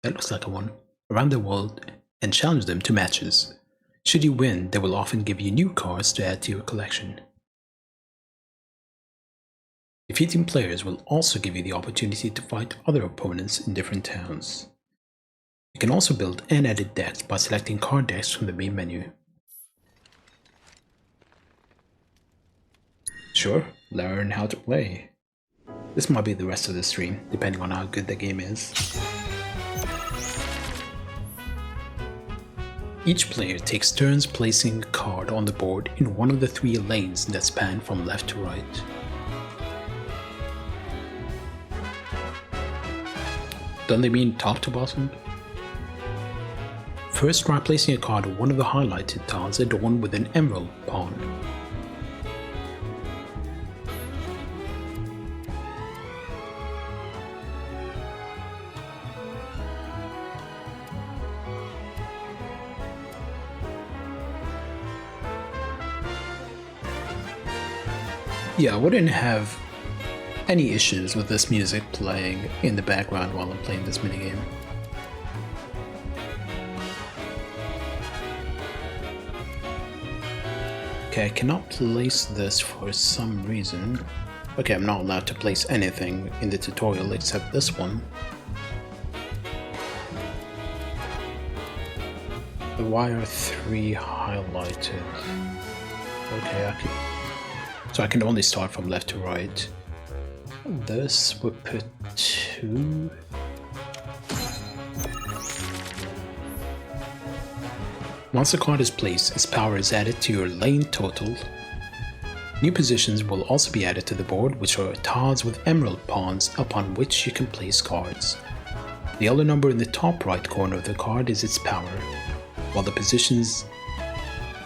That looks like a 1. Around the world, and challenge them to matches. Should you win, they will often give you new cards to add to your collection. Defeating players will also give you the opportunity to fight other opponents in different towns. You can also build and edit decks by selecting card decks from the main menu. Sure, learn how to play. This might be the rest of the stream, depending on how good the game is. Each player takes turns placing a card on the board in one of the 3 lanes that span from left to right. Don't they mean top to bottom? First, try placing a card on one of the highlighted tiles adorned with an emerald pawn. Yeah, I wouldn't have any issues with this music playing in the background while I'm playing this minigame. Okay, I cannot place this for some reason. Okay, I'm not allowed to place anything in the tutorial except this one. The wire 3 highlighted. Okay, so I can only start from left to right. This would put 2. Once a card is placed, its power is added to your lane total. New positions will also be added to the board, which are tiles with emerald pawns upon which you can place cards. The yellow number in the top right corner of the card is its power, while the positions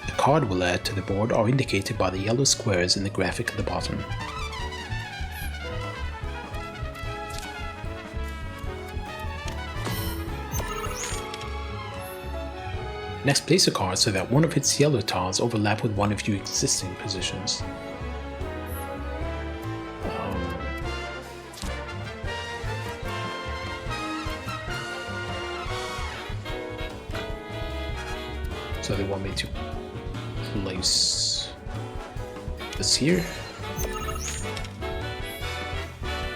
the card will add to the board are indicated by the yellow squares in the graphic at the bottom. Next, place a card so that one of its yellow tiles overlap with one of your existing positions. So they want me to place this here.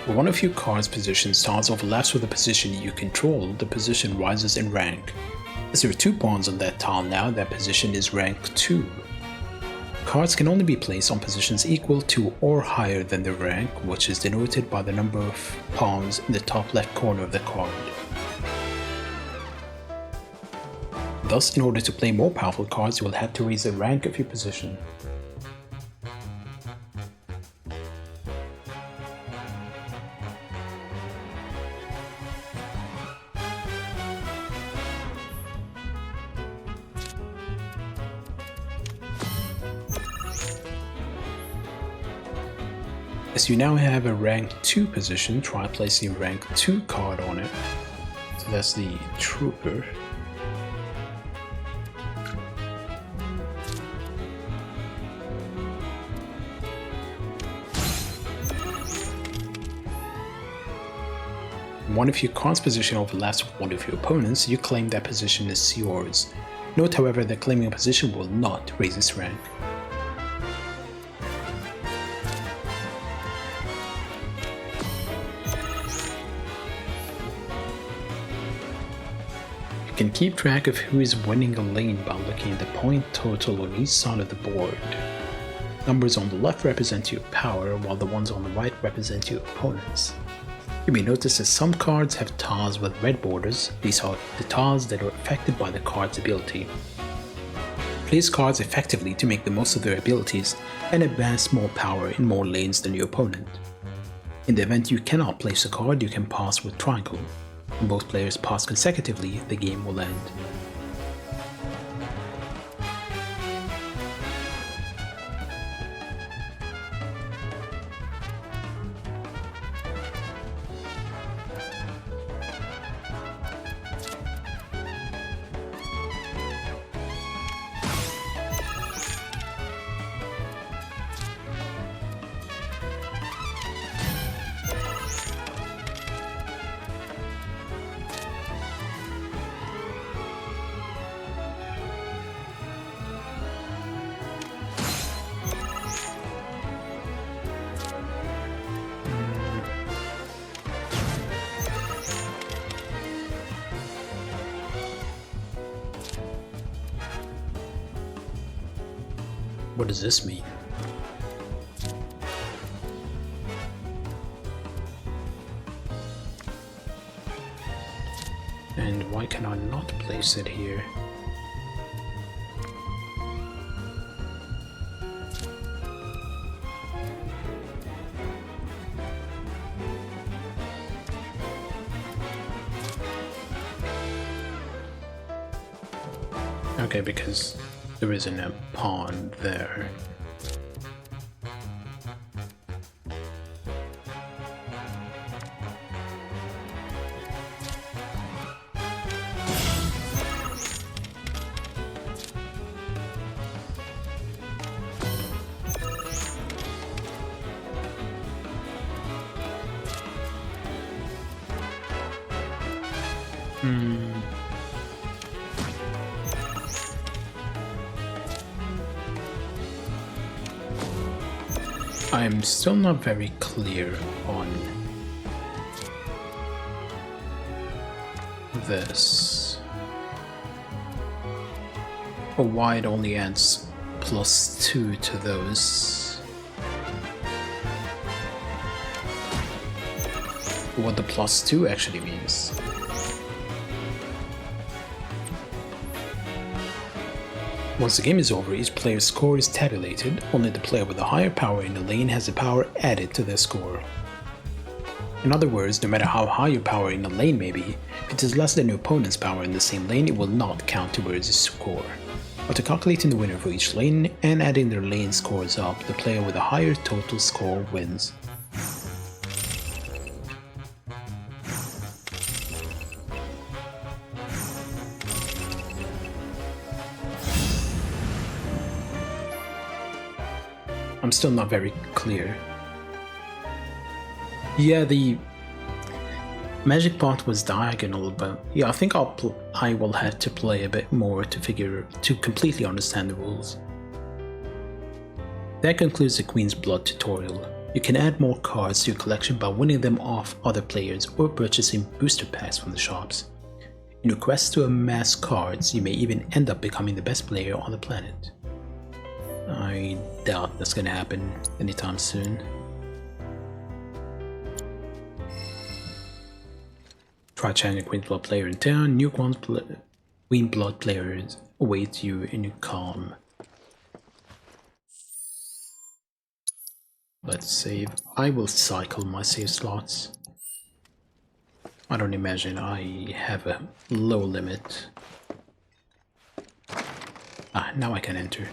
When one of your card's position tiles overlaps with a position you control, the position rises in rank. As there are 2 pawns on that tile now, that position is rank 2. Cards can only be placed on positions equal to or higher than their rank, which is denoted by the number of pawns in the top left corner of the card. Thus, in order to play more powerful cards, you will have to raise the rank of your position. As you now have a rank 2 position, try placing a rank 2 card on it. So that's the trooper. One of your card's position overlaps with one of your opponents, you claim that position is yours. Note, however, that claiming a position will not raise its rank. You can keep track of who is winning a lane by looking at the point total on each side of the board. Numbers on the left represent your power, while the ones on the right represent your opponents. You may notice that some cards have tiles with red borders. These are the tiles that are affected by the card's ability. Place cards effectively to make the most of their abilities and advance more power in more lanes than your opponent. In the event you cannot place a card, you can pass with triangle. When both players pass consecutively, the game will end. What does this mean? And why can I not place it here? Okay, because there isn't a pawn there. I'm still not very clear on this, or why it only adds +2 to those, what the +2 actually means. Once the game is over, each player's score is tabulated. Only the player with the higher power in the lane has the power added to their score. In other words, no matter how high your power in the lane may be, if it is less than your opponent's power in the same lane, it will not count towards his score. After calculating the winner for each lane and adding their lane scores up, the player with a higher total score wins. I'm still not very clear. Yeah, the magic part was diagonal, but yeah, I think I will have to play a bit more to completely understand the rules. That concludes the Queen's Blood tutorial. You can add more cards to your collection by winning them off other players or purchasing booster packs from the shops. In your quest to amass cards, you may even end up becoming the best player on the planet. I doubt that's gonna happen anytime soon. Try challenging Queen's Blood player in town. New Queen Blood players await you in your calm. Let's save. I will cycle my save slots. I don't imagine I have a low limit. Now I can enter.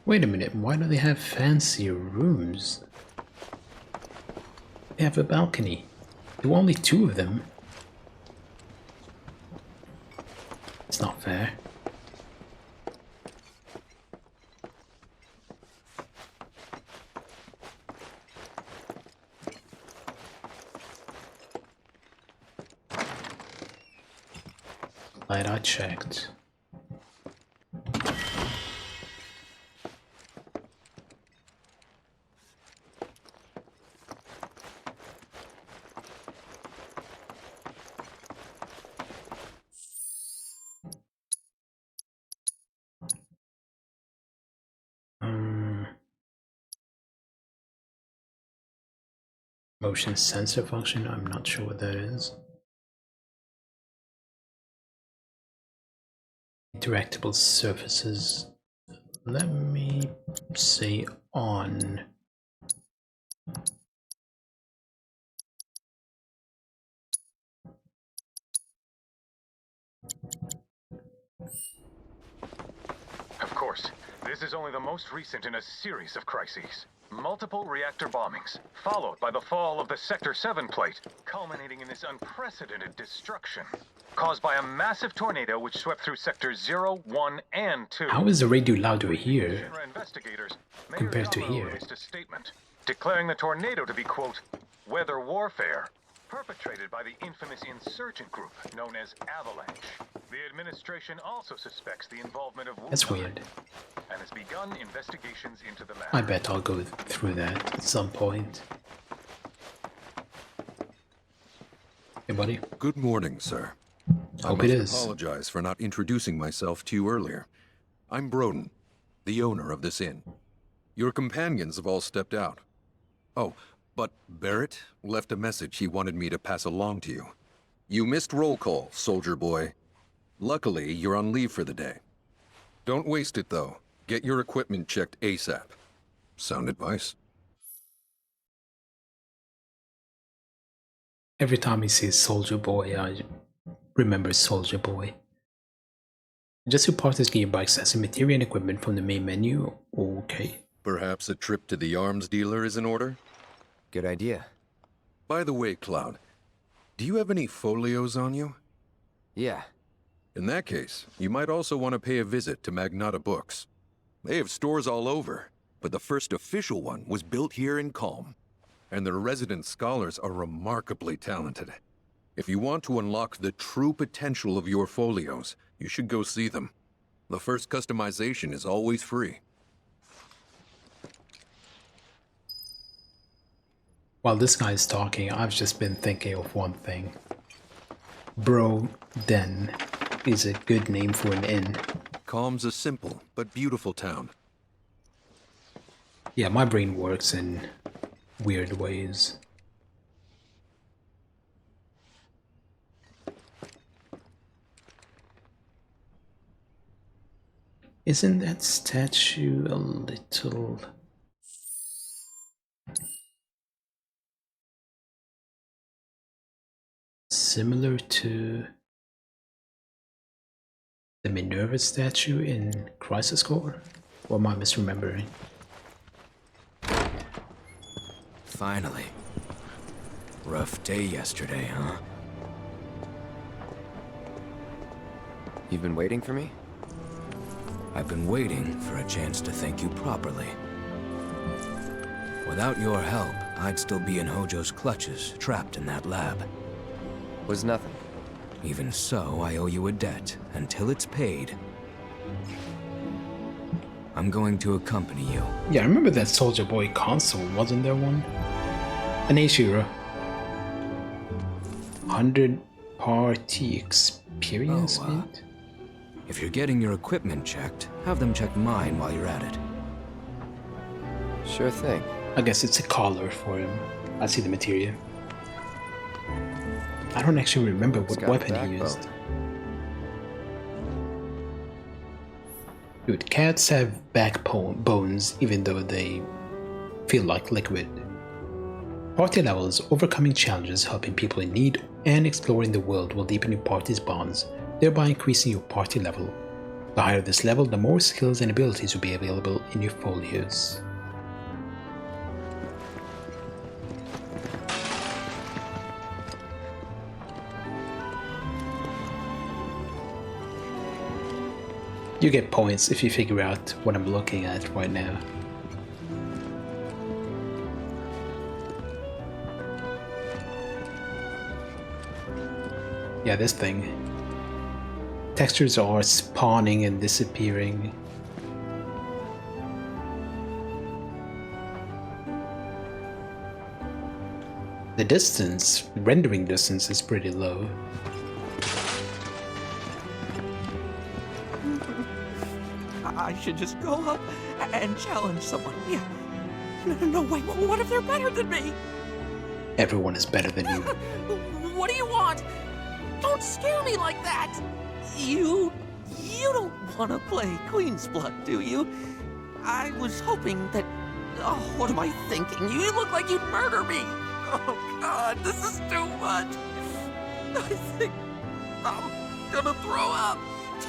Wait a minute, why do they have fancy rooms? They have a balcony. There were only 2 of them. It's not fair. Glad I checked. Motion sensor function, I'm not sure what that is. Interactable surfaces. Let me say on. Of course, this is only the most recent in a series of crises. Multiple reactor bombings, followed by the fall of the Sector 7 plate, culminating in this unprecedented destruction, caused by a massive tornado which swept through Sectors 0, 1, and 2. How is the radio louder here Investigators, compared to Mayor here? released a statement declaring the tornado to be, quote, weather warfare, perpetrated by the infamous insurgent group known as Avalanche. The administration also suspects the involvement of That's weird. and has begun investigations into the matter. I bet I'll go through that at some point. Hey, buddy. Good morning, sir. Hope I it must is. apologize for not introducing myself to you earlier. I'm Broden, the owner of this inn. Your companions have all stepped out. Oh, but Barrett left a message he wanted me to pass along to you. You missed roll call, soldier boy. Luckily, you're on leave for the day. Don't waste it, though. Get your equipment checked ASAP. Sound advice? Every time he says Soldier Boy, I remember Soldier Boy. Just to part this gear by accessing material and equipment from the main menu? Okay. Perhaps a trip to the arms dealer is in order? Good idea. By the way, Cloud, do you have any folios on you? Yeah. In that case, you might also want to pay a visit to Magnata Books. They have stores all over, but the first official one was built here in Calm. And their resident scholars are remarkably talented. If you want to unlock the true potential of your folios, you should go see them. The first customization is always free. While this guy is talking, I've just been thinking of one thing. Bro Den is a good name for an inn. Calm's a simple but beautiful town. Yeah, my brain works in weird ways. Isn't that statue a little... similar to the Minerva statue in Crisis Core? Or am I misremembering? Finally. Rough day yesterday, huh? You've been waiting for me? I've been waiting for a chance to thank you properly. Without your help, I'd still be in Hojo's clutches, trapped in that lab. Was nothing. Even so, I owe you a debt until it's paid. I'm going to accompany you. Yeah, I remember that Soldier Boy console, wasn't there one? An Ashura. 100 party experience mint? If you're getting your equipment checked, have them check mine while you're at it. Sure thing. I guess it's a collar for him. I see the material. I don't actually remember what weapon he used. Dude, cats have backbones even though they feel like liquid. Party levels, overcoming challenges, helping people in need, and exploring the world will deepen your party's bonds, thereby increasing your party level. The higher this level, the more skills and abilities will be available in your folios. You get points if you figure out what I'm looking at right now. Yeah, this thing. Textures are spawning and disappearing. The distance, rendering distance, is pretty low. I should just go up and challenge someone. Yeah. No, wait, what if they're better than me? Everyone is better than you. What do you want? Don't scare me like that! You don't want to play Queen's Blood, do you? I was hoping that... Oh, what am I thinking? You look like you'd murder me! Oh, God, this is too much! I think I'm gonna throw up!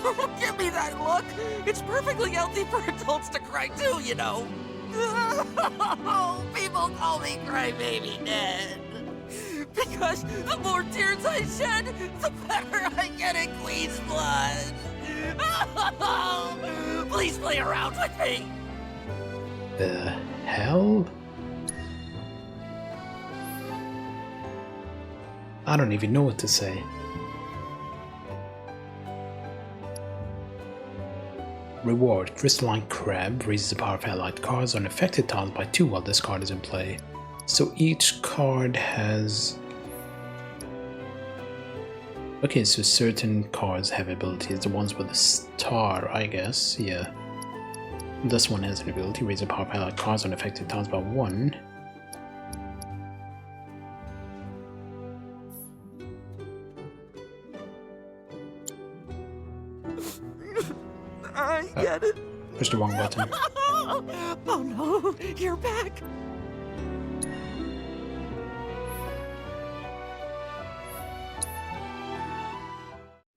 Don't give me that look! It's perfectly healthy for adults to cry too, you know! People call me Crybaby Ned! Because the more tears I shed, the better I get at Queen's Blood! Please play around with me! The hell? I don't even know what to say. Reward. Crystalline Crab raises the power of allied cards on affected tiles by 2 while this card is in play. So each card has... Okay, so certain cards have abilities. The ones with the star, I guess, yeah. This one has an ability, raise the power of allied cards on affected tiles by 1. I get it. Push the wrong button. Oh no, you're back.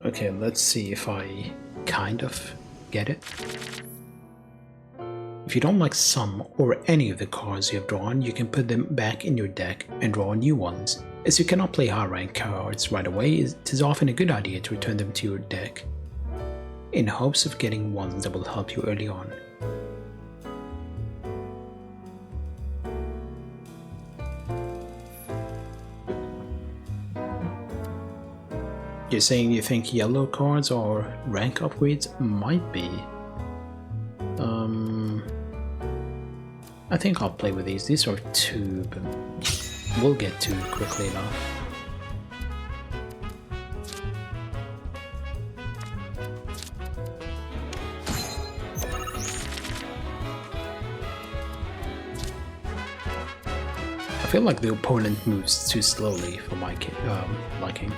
Okay, let's see if I kind of get it. If you don't like some or any of the cards you have drawn, you can put them back in your deck and draw new ones. As you cannot play high rank cards right away, it is often a good idea to return them to your deck, in hopes of getting ones that will help you early on. You're saying you think yellow cards or rank upgrades? Might be. I think I'll play with these. These are 2, but we'll get to quickly enough. I feel like the opponent moves too slowly for my liking.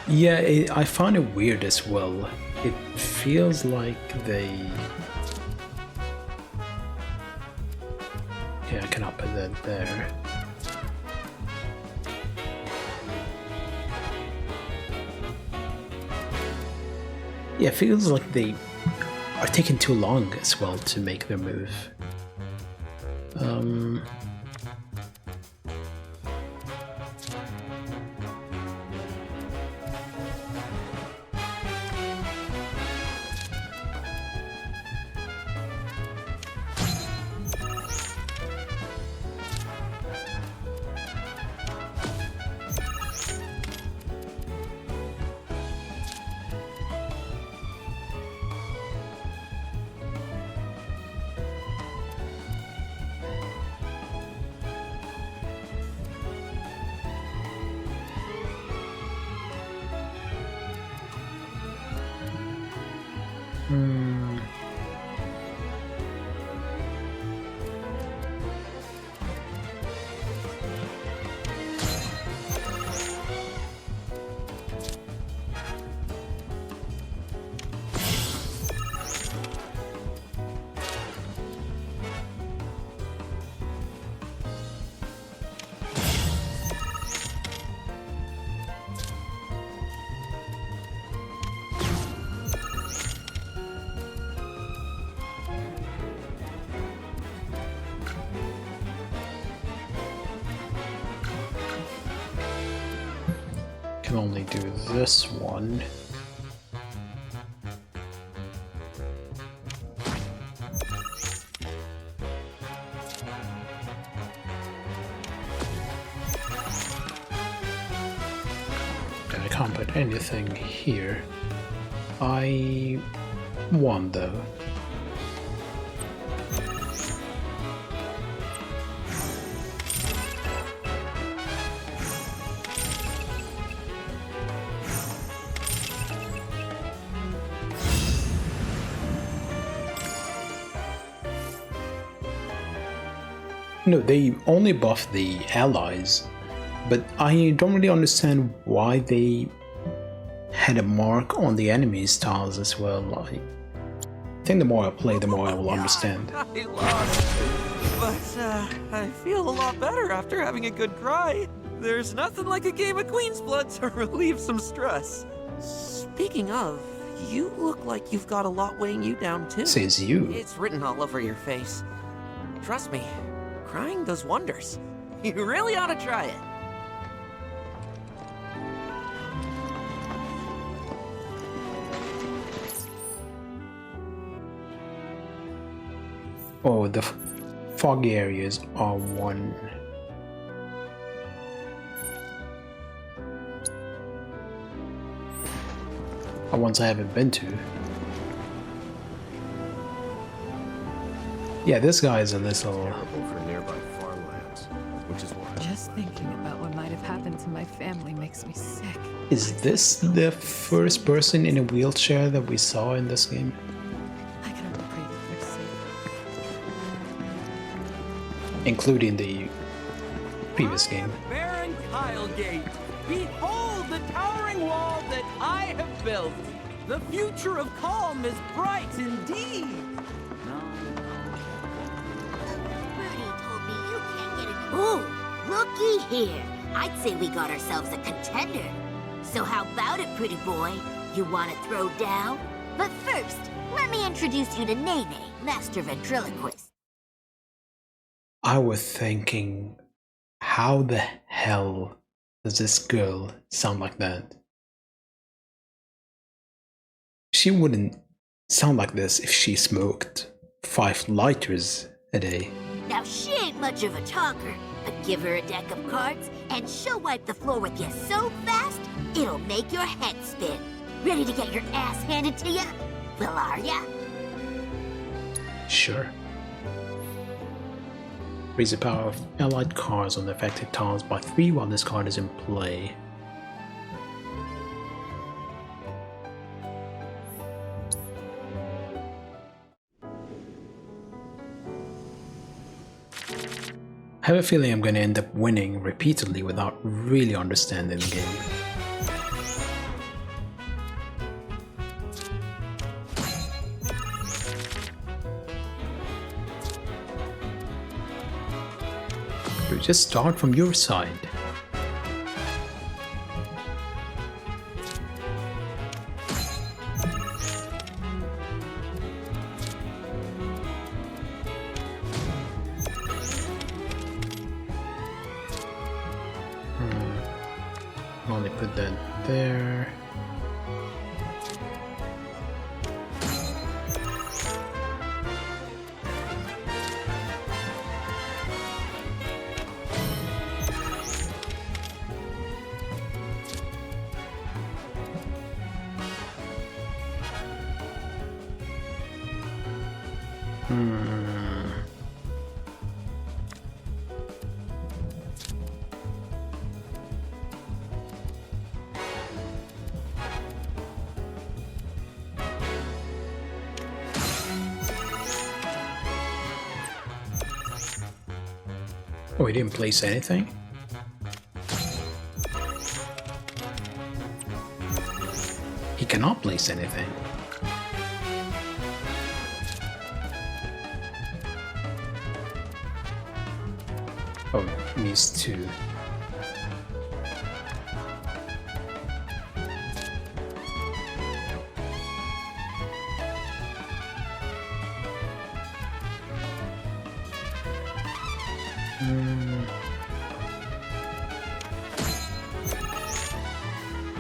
Yeah, I find it weird as well. It feels like they... Okay, I cannot put that there. Yeah, it feels like they are taking too long as well to make their move. Can only do this one. Okay, I can't put anything here. I won though. No, they only buff the allies, but I don't really understand why they had a mark on the enemy's tiles as well. I think the more I play, the more I will understand. I lost, but I feel a lot better after having a good cry. There's nothing like a game of Queen's Blood to relieve some stress. Speaking of, you look like you've got a lot weighing you down too. Says you. It's written all over your face. Trust me, crying does wonders. You really ought to try it. Oh, the foggy areas are one. Ones I haven't been to. Yeah, this guy is a little terrible for nearby farmlands, which is why just thinking about what might have happened to my family makes me sick. Is this the first person in a wheelchair that we saw in this game? I can only pray that they're safe. Including the previous game. Baron Kylegate, behold the towering wall that I have built. The future of calm is bright indeed. Ooh, looky here. I'd say we got ourselves a contender. So how about it, pretty boy? You want to throw down? But first, let me introduce you to Nene, Master Ventriloquist. I was thinking, how the hell does this girl sound like that? She wouldn't sound like this if she smoked 5 lighters a day. Now she ain't much of a talker, but give her a deck of cards and she'll wipe the floor with you so fast, it'll make your head spin. Ready to get your ass handed to ya? Well, are ya? Sure. Raise the power of allied cards on the affected tiles by 3 while this card is in play. I have a feeling I'm going to end up winning repeatedly without really understanding the game. You just start from your side. Only put that there. Oh, he didn't place anything? He cannot place anything. Oh, he needs to.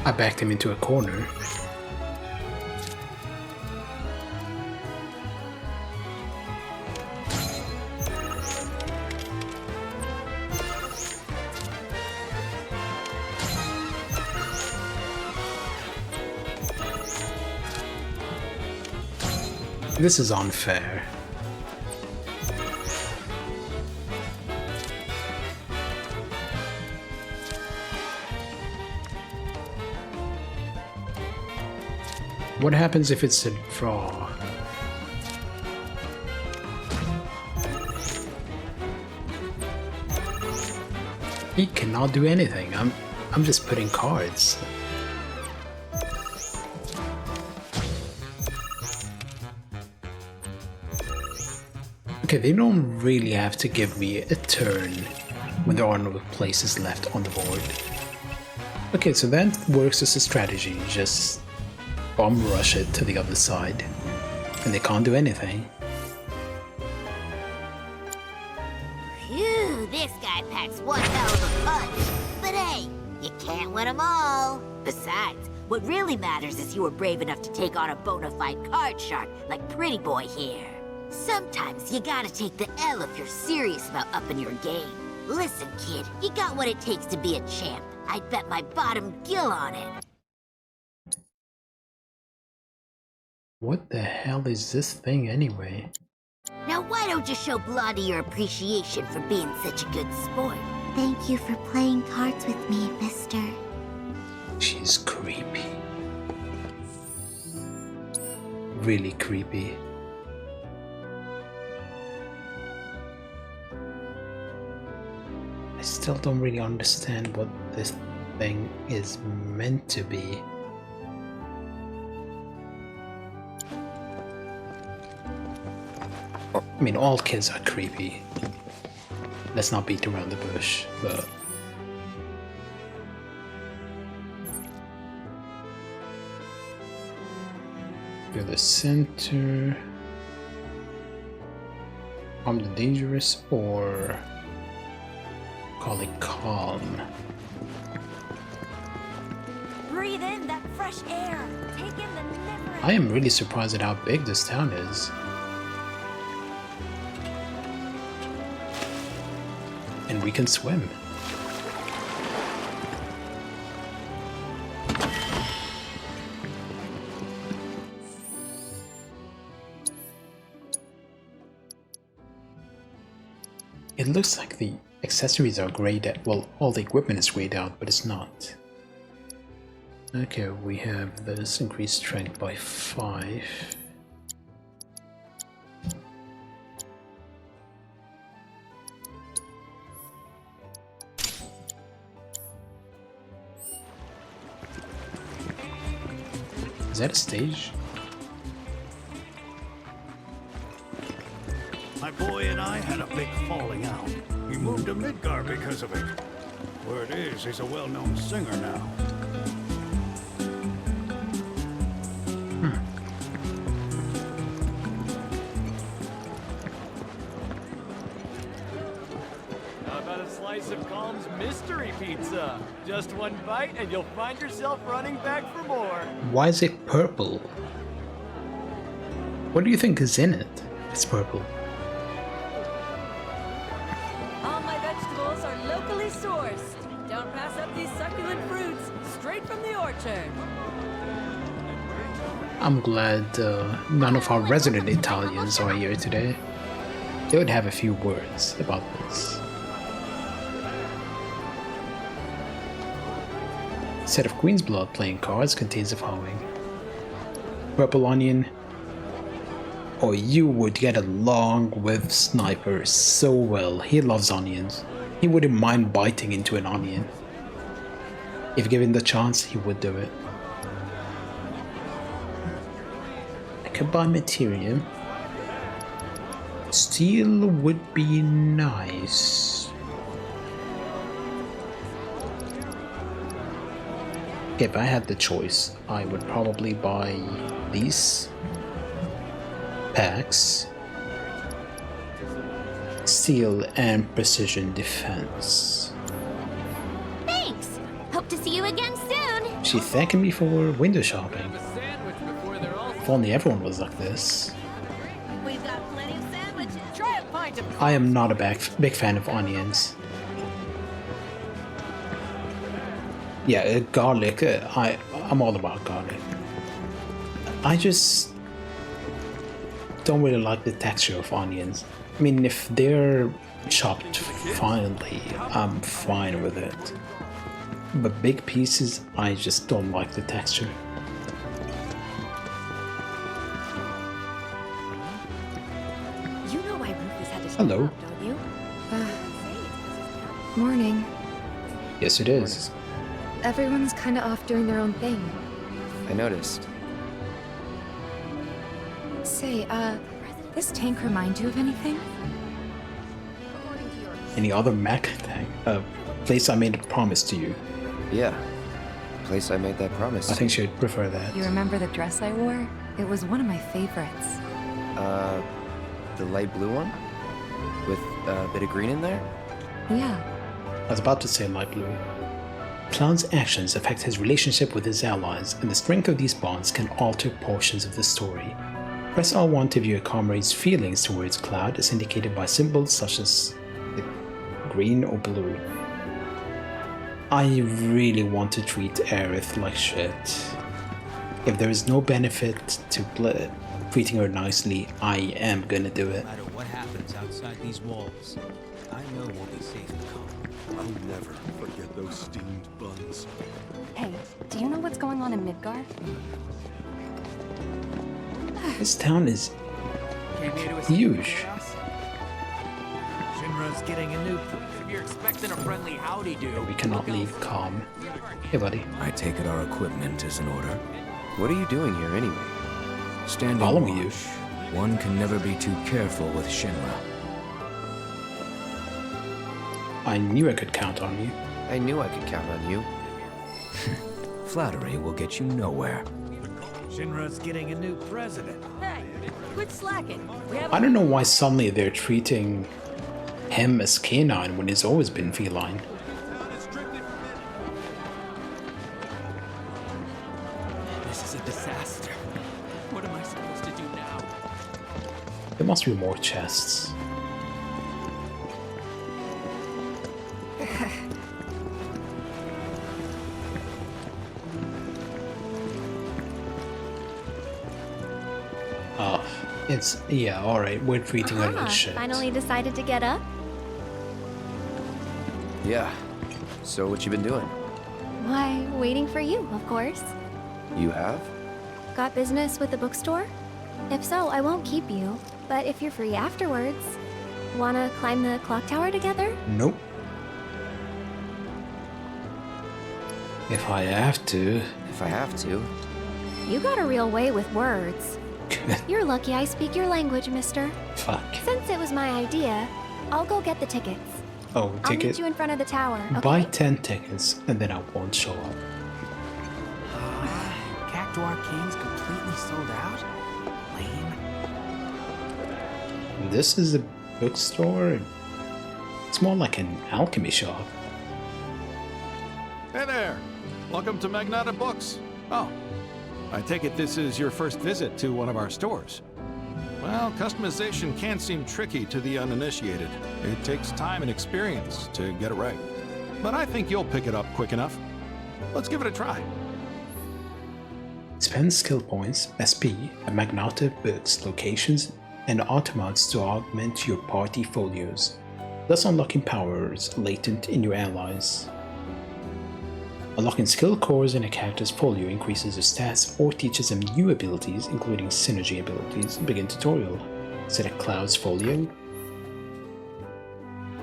I backed him into a corner. This is unfair. What happens if it's a draw? He cannot do anything. I'm just putting cards. Okay, they don't really have to give me a turn when there are no places left on the board. Okay, so that works as a strategy. Just bomb rush it to the other side. And they can't do anything. Phew, this guy packs one hell of a punch. But hey, you can't win them all. Besides, what really matters is you were brave enough to take on a bona fide card shark like Pretty Boy here. Sometimes you gotta take the L if you're serious about upping your game. Listen, kid, you got what it takes to be a champ. I'd bet my bottom gill on it. What the hell is this thing anyway? Now why don't you show Blondie your appreciation for being such a good sport? Thank you for playing cards with me, mister. She's creepy. Really creepy. I still don't really understand what this thing is meant to be. I mean, all kids are creepy. Let's not beat around the bush, but... to the center... Calm the dangerous, or... call it calm. Breathe in that fresh air. Take in the never. I am really surprised at how big this town is. And we can swim. It looks like the accessories are grayed out. Well, all the equipment is grayed out, but it's not. Okay, we have this increased strength by 5. Is that a stage? My boy and I had a big falling out. He moved to Midgar because of it. Word is, he's a well-known singer now. How about a slice of Calm's mystery pizza? Just one bite and you'll find yourself running back for more. Why is it purple? What do you think is in it? It's purple. All my vegetables are locally sourced. Don't pass up these succulent fruits, straight from the orchard. I'm glad none of our resident Italians are here today. They would have a few words about this. Set of Queen's Blood playing cards contains the following. Purple onion. Or you would get along with Sniper so well. He loves onions. He wouldn't mind biting into an onion. If given the chance, he would do it. I could buy material. Steel would be nice. Okay, if I had the choice, I would probably buy these packs. Steel and precision defense. Thanks! Hope to see you again soon! She thanking me for window shopping. If only everyone was like this. We've got plenty of sandwiches. Try a pint of I am not a big fan of onions. Yeah, garlic. I'm all about garlic. I just don't really like the texture of onions. I mean, if they're chopped finely, I'm fine with it. But big pieces, I just don't like the texture. You know why Rufus had to show Hello. up, don't you? Morning. Yes, it is. Everyone's kinda off doing their own thing. I noticed. Say, this tank remind you of anything? Any other mech tank? Place I made a promise to you. Yeah. Place I made that promise. I think she'd prefer that. You remember the dress I wore? It was one of my favorites. The light blue one? With a bit of green in there? Yeah. I was about to say light blue. Cloud's actions affect his relationship with his allies, and the strength of these bonds can alter portions of the story. Press R1 to view a comrade's feelings towards Cloud as indicated by symbols such as the green or blue. I really want to treat Aerith like shit. If there is no benefit to treating her nicely, I am gonna do it. No matter what happens outside these walls, I know we'll be safe and calm. I'll never forget those steamed buns. Hey, do you know what's going on in Midgar? This town is huge. Shinra's getting a new. If you're expecting a friendly howdy do. We cannot leave calm. Hey, buddy. I take it our equipment is in order. What are you doing here anyway? Standing Following you. watch. One can never be too careful with Shinra. I knew I could count on you. I knew I could count on you. Flattery will get you nowhere. Shinra's getting a new president. Hey, quit slacking. We have I don't know why suddenly they're treating him as canine when he's always been feline. This is a disaster. What am I supposed to do now? There must be more chests. Oh, it's, yeah, alright, we're treating her like shit. Finally decided to get up? Yeah. So what you been doing? Why, waiting for you, of course. You have? Got business with the bookstore? If so, I won't keep you. But if you're free afterwards, wanna climb the clock tower together? Nope. If I have to. If I have to. You got a real way with words. You're lucky I speak your language, mister. Fuck. Since it was my idea, I'll go get the tickets. Oh, I'll meet ticket. you in front of the tower, okay? Buy 10 tickets and then I won't show up. Cactu Arcane's completely sold out? Lame. This is a bookstore? It's more like an alchemy shop. Hey there! Welcome to Magnata Books. Oh, I take it this is your first visit to one of our stores. Well, customization can seem tricky to the uninitiated. It takes time and experience to get it right. But I think you'll pick it up quick enough. Let's give it a try. Spend skill points, SP, at Magnata Books locations and automates to augment your party folios, thus unlocking powers latent in your allies. Unlocking skill cores in a character's folio increases their stats or teaches them new abilities, including synergy abilities. Begin tutorial. Select Cloud's folio.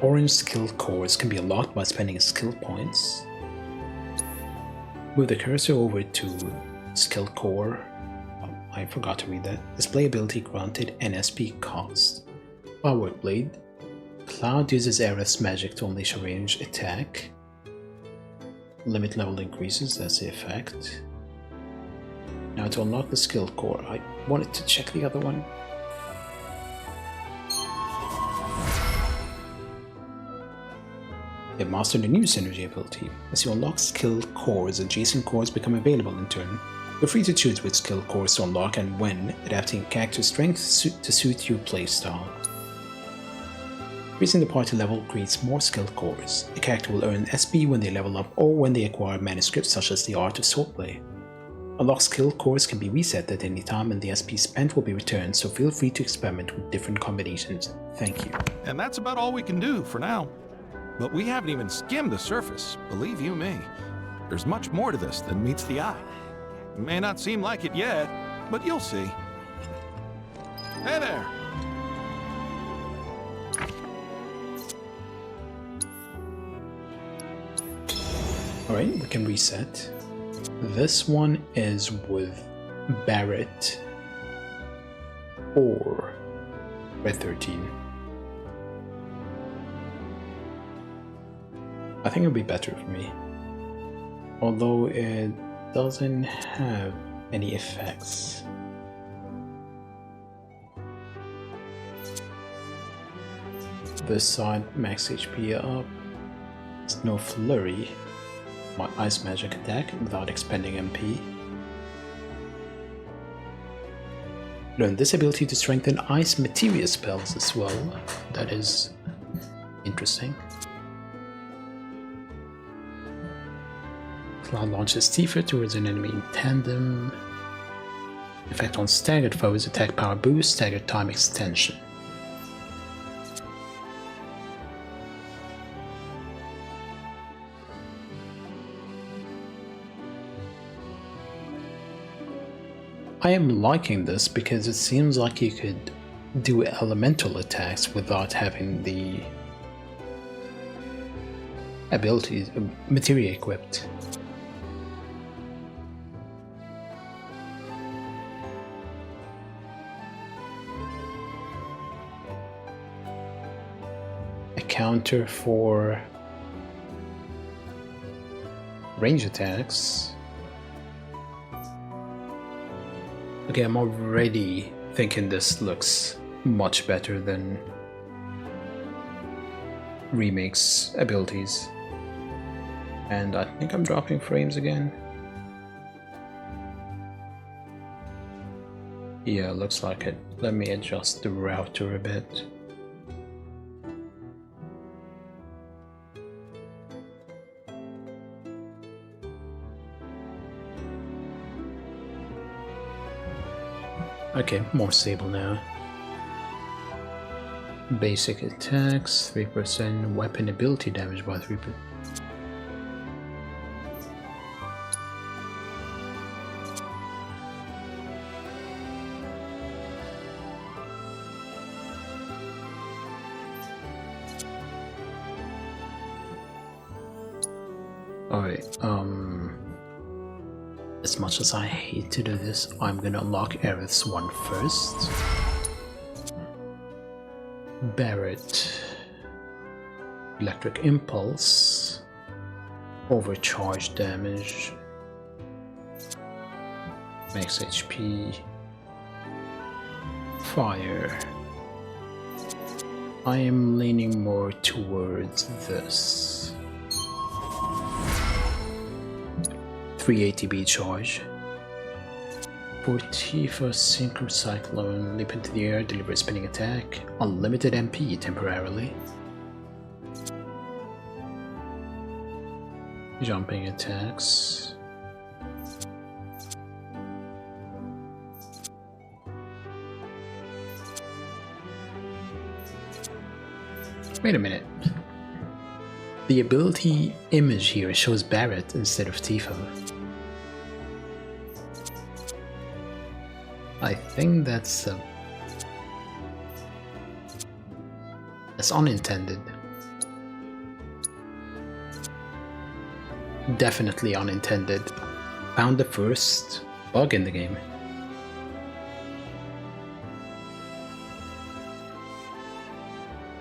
Orange skill cores can be unlocked by spending skill points. Move the cursor over to skill core. Oh, I forgot to read that. Display ability granted and SP cost. Power Blade. Cloud uses Aerith's magic to unleash a ranged attack. Limit level increases, that's the effect. Now to unlock the skill core, I wanted to check the other one. You have mastered a new synergy ability. As you unlock skill cores, adjacent cores become available in turn. You're free to choose which skill cores to unlock and when, adapting character strength to suit your playstyle. Increasing the party level creates more skill cores. A character will earn SP when they level up or when they acquire manuscripts such as the Art of Swordplay. Unlocked skill cores can be reset at any time and the SP spent will be returned, so feel free to experiment with different combinations. Thank you. And that's about all we can do for now. But we haven't even skimmed the surface, believe you me. There's much more to this than meets the eye. It may not seem like it yet, but you'll see. Hey there! Alright, we can reset. This one is with Barrett or Red 13. I think it'll be better for me. Although it doesn't have any effects. This side, max HP up. There's no flurry. My ice magic attack without expending MP. Learn this ability to strengthen ice materia spells as well. That is interesting. Cloud launches Tifa towards an enemy in tandem. Effect on staggered foes, attack power boost, staggered time extension. I am liking this because it seems like you could do elemental attacks without having the abilities, materia equipped. A counter for range attacks. Okay, I'm already thinking this looks much better than Remake's abilities. And I think I'm dropping frames again. Yeah, looks like it. Let me adjust the router a bit. Okay, more stable now. Basic attacks, 3%, weapon ability damage by 3%. Alright, as much as I hate to do this, I'm gonna unlock Aerith's one first. Barrett. Electric Impulse. Overcharge damage. Max HP. Fire. I am leaning more towards this. 3 ATB charge. For Tifa, Synchro Cyclone, leap into the air, deliver a spinning attack, unlimited MP temporarily. Jumping attacks. Wait a minute. The ability image here shows Barrett instead of Tifa. I think that's unintended. Definitely unintended. Found the first bug in the game.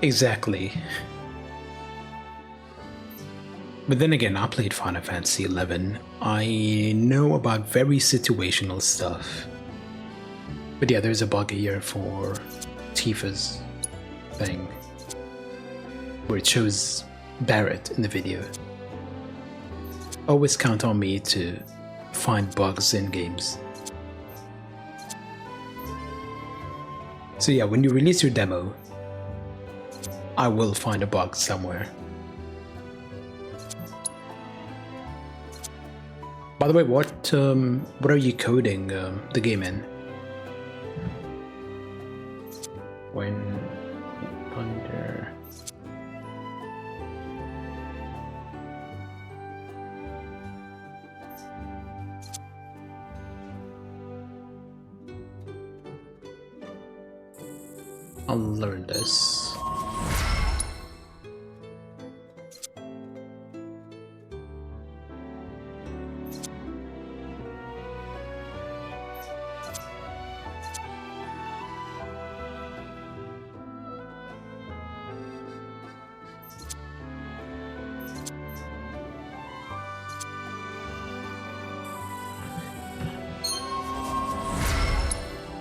Exactly. But then again, I played Final Fantasy XI. I know about very situational stuff. But yeah, there's a bug here for Tifa's thing, where it shows Barrett in the video. Always count on me to find bugs in games. So yeah, when you release your demo, I will find a bug somewhere. By the way, what are you coding the game in? When thunder. I'll learn this.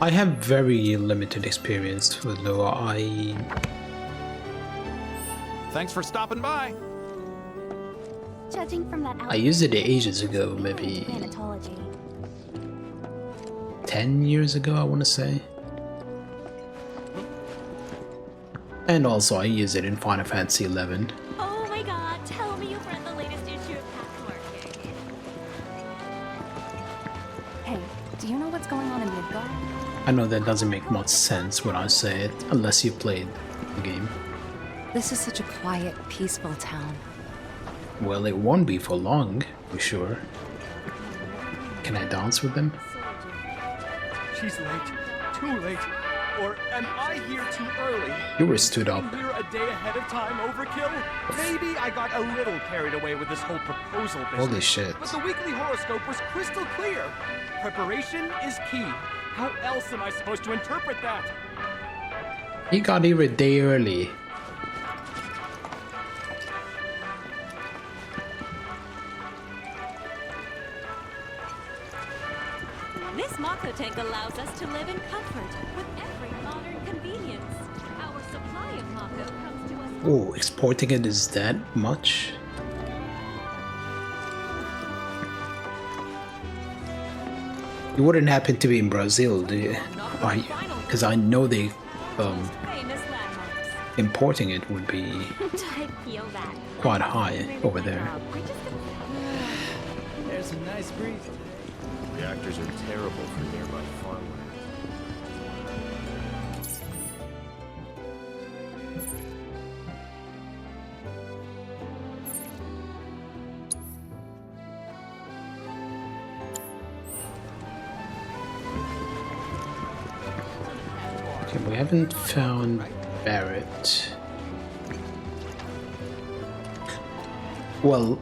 I have very limited experience with Lua. Thanks for stopping by. Judging from that I used it ages ago, maybe 10 years ago, I want to say. And also I use it in Final Fantasy XI. Oh my god, tell me you've read the latest issue of Pathmark. Hey, do you know what's going on in Midgard? I know that doesn't make much sense when I say it, unless you played the game. This is such a quiet, peaceful town. Well, it won't be for long, for sure. Can I dance with them? She's late. Too late. Or am I here too early? You were stood up. Being here a day ahead of time overkill? Maybe I got a little carried away with this whole proposal business. Holy shit. But the weekly horoscope was crystal clear. Preparation is key. How else am I supposed to interpret that? He got here a day early. This Mako tank allows us to live in comfort with every modern convenience. Our supply of Mako comes to us. Oh, exporting it is that much? You wouldn't happen to be in Brazil, do you? Because I know they importing it would be quite high over there. There's a nice breeze. Reactors are terrible for nearby farmland. Okay, we haven't found Barrett. Well,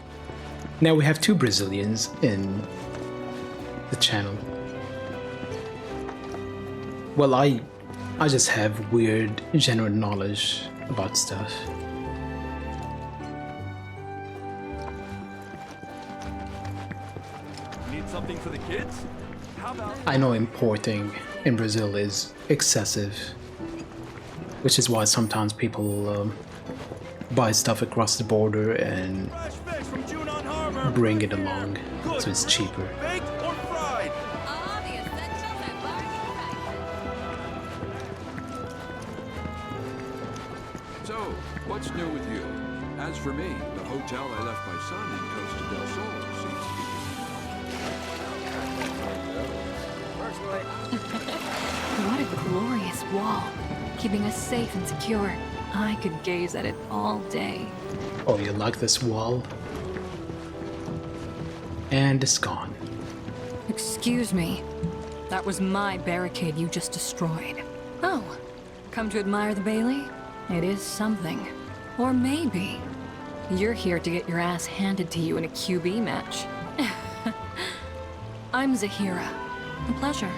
now we have two Brazilians in the channel. Well, I just have weird general knowledge about stuff. Need something for the kids? How about I know importing in Brazil is excessive, which is why sometimes people buy stuff across the border and bring it along, so it's cheaper. baked or fried? So, what's new with you? As for me, the hotel I left my son in Costa del Sol seems to be... What a glorious wall, keeping us safe and secure. I could gaze at it all day. Oh, you like this wall? And it's gone. Excuse me. That was my barricade you just destroyed. Oh, come to admire the Bailey? It is something. Or maybe you're here to get your ass handed to you in a QB match. I'm Zahira. A pleasure.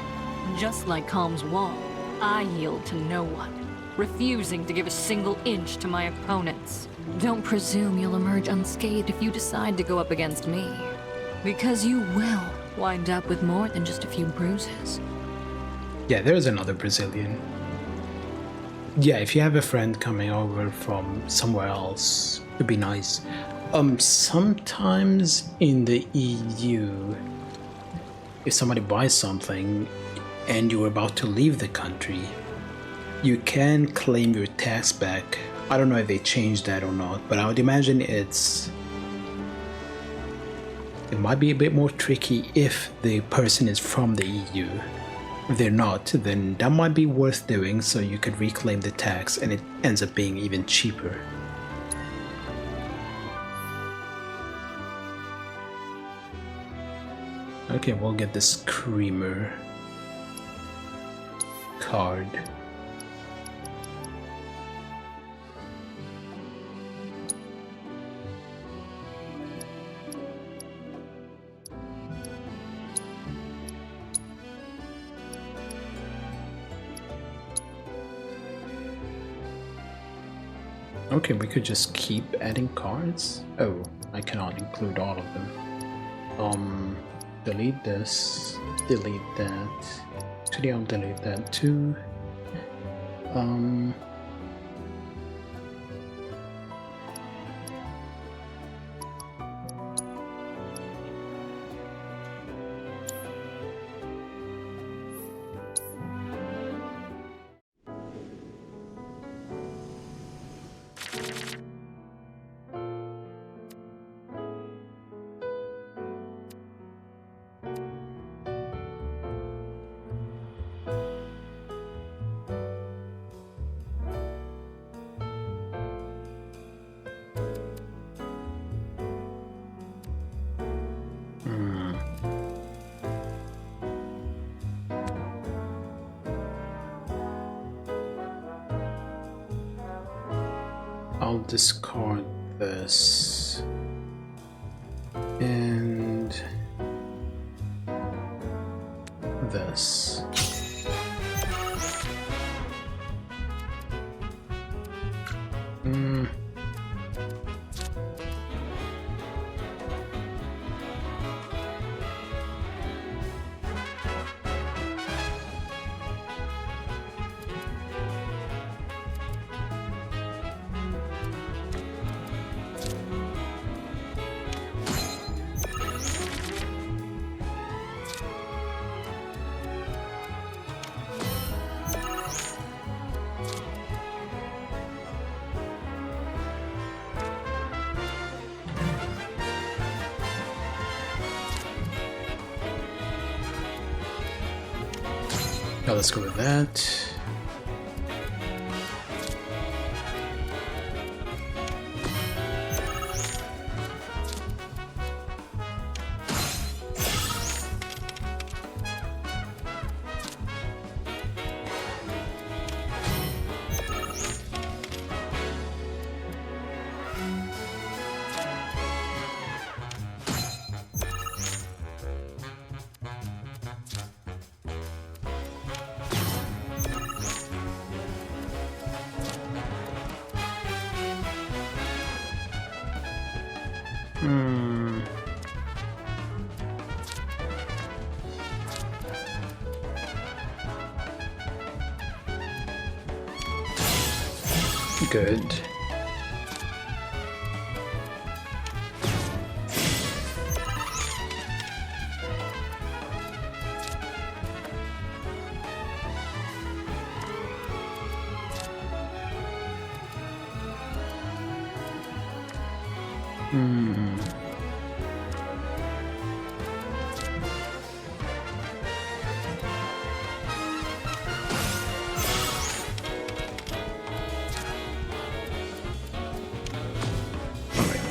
Just like Calm's wall, I yield to no one, refusing to give a single inch to my opponents. Don't presume you'll emerge unscathed if you decide to go up against me. Because you will wind up with more than just a few bruises. Yeah, there's another Brazilian. Yeah, if you have a friend coming over from somewhere else, it'd be nice. Sometimes in the EU, if somebody buys something and you're about to leave the country, you can claim your tax back. I don't know if they changed that or not, but I would imagine it might be a bit more tricky if the person is from the EU. If they're not, then that might be worth doing, so you could reclaim the tax and it ends up being even cheaper. Okay, we'll get this Creamer card. Okay, we could just keep adding cards. Oh, I cannot include all of them. Delete this, delete that. Actually, I'll delete that too. I'll discard this and this. Now let's go with that. Good.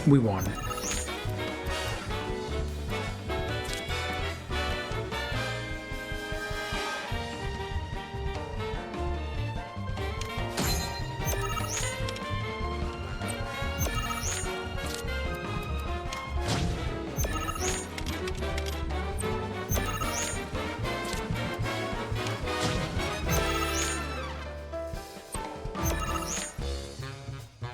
We won.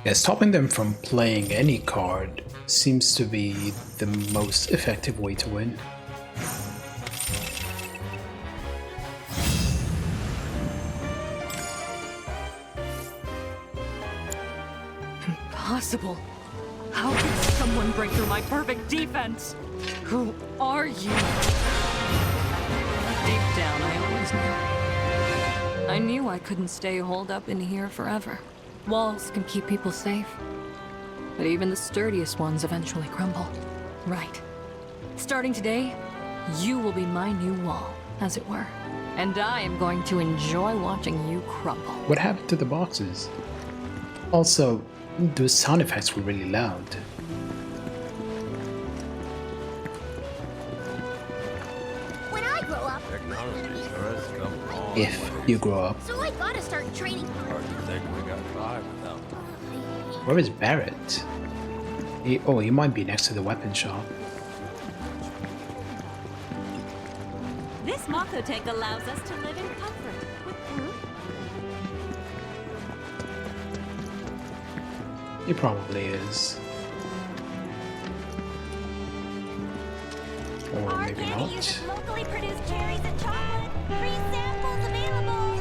Yeah, stopping them from playing any card seems to be the most effective way to win. impossible. How can someone break through my perfect defense? Who are you? Deep down, I always knew. I knew I couldn't stay holed up in here forever. Walls can keep people safe, but even the sturdiest ones eventually crumble. Right. Starting today, you will be my new wall, as it were. And I am going to enjoy watching you crumble. What happened to the boxes? Also, those sound effects were really loud. When I grow up, Technology sure has come a long If way. you grow up. so I gotta start training. Hard to think we got by without them. Where is Barrett? He might be next to the weapon shop. This Mako tank allows us to live in comfort with He probably is. Or maybe not. locally produced cherries and chocolate. Free samples available.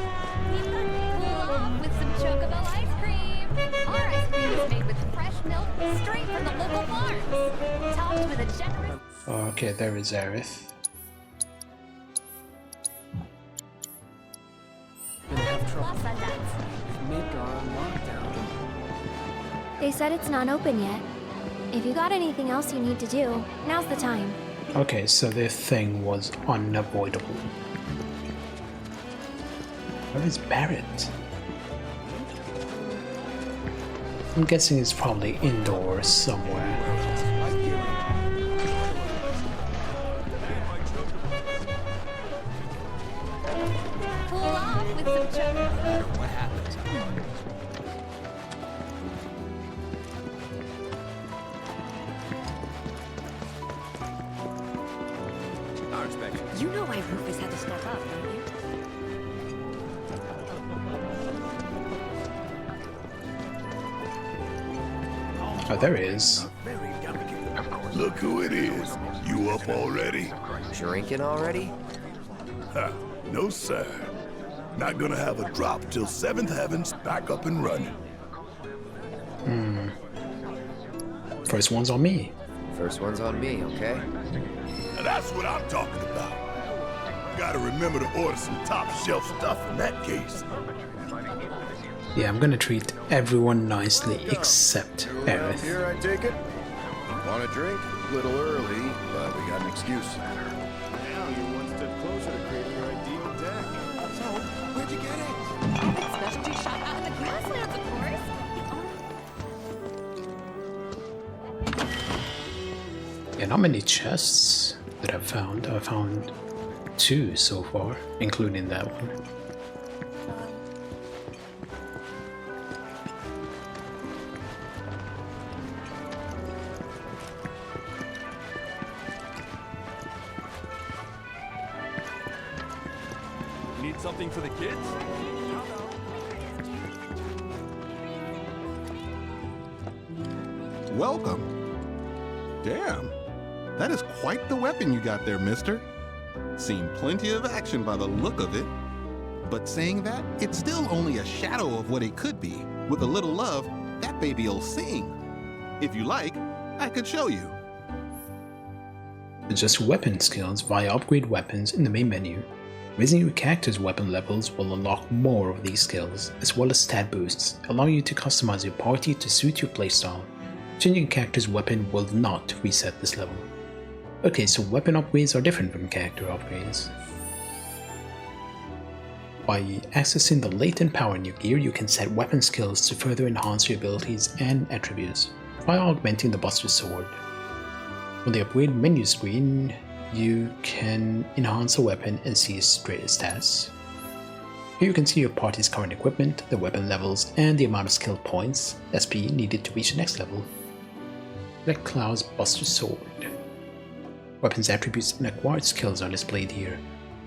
We've got cool off with some chocobo ice cream. Our ice cream is made with fresh milk straight from the local farms. Topped with a generous... Okay, there is Aerith. They said it's not open yet. If you got anything else you need to do, now's the time. Okay, so their thing was unavoidable. Where is Barrett? I'm guessing it's probably indoors somewhere. Cool off with some chocobo. What happens? Our inspection. You know why Rufus had to step up, don't you? Oh, there he is. Look who it is. You up already? Drinking already? Ha, no sir. Not gonna have a drop till 7th Heaven's back up and running. First one's on me. First one's on me, okay? Now that's what I'm talking about. Gotta remember to order some top shelf stuff in that case. Yeah, I'm gonna treat everyone nicely except Aerith. Here, I take it. Want a drink? A little early, but we got an excuse. Now you're one step closer to creating your ID deck. So, where'd you get it? Specialty shop out in the grasslands, of course. Yeah, not many chests that I've found. I found 2 so far, including that one. Need something for the kids? Welcome. Damn. That is quite the weapon you got there, mister. Seen plenty of action by the look of it. But saying that, it's still only a shadow of what it could be. With a little love, that baby'll sing. If you like, I could show you. Adjust weapon skills via upgrade weapons in the main menu. Raising your character's weapon levels will unlock more of these skills, as well as stat boosts, allowing you to customize your party to suit your playstyle. Changing a character's weapon will not reset this level. Okay, so weapon upgrades are different from character upgrades. By accessing the latent power in your gear, you can set weapon skills to further enhance your abilities and attributes, by augmenting the Buster Sword. On the upgrade menu screen, you can enhance a weapon and see its greatest stats. Here you can see your party's current equipment, the weapon levels, and the amount of skill points, SP, needed to reach the next level. Select Cloud's Buster Sword. Weapons attributes and acquired skills are displayed here.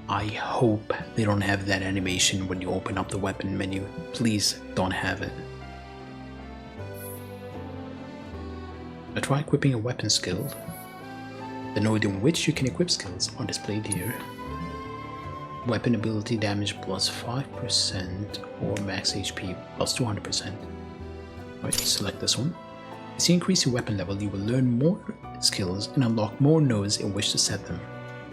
I hope they don't have that animation when you open up the weapon menu. Please don't have it. Now try equipping a weapon skill. The node in which you can equip skills are displayed here. Weapon ability damage plus 5% or max HP plus 200%. Right, select this one. As you increase your weapon level, you will learn more skills and unlock more nodes in which to set them.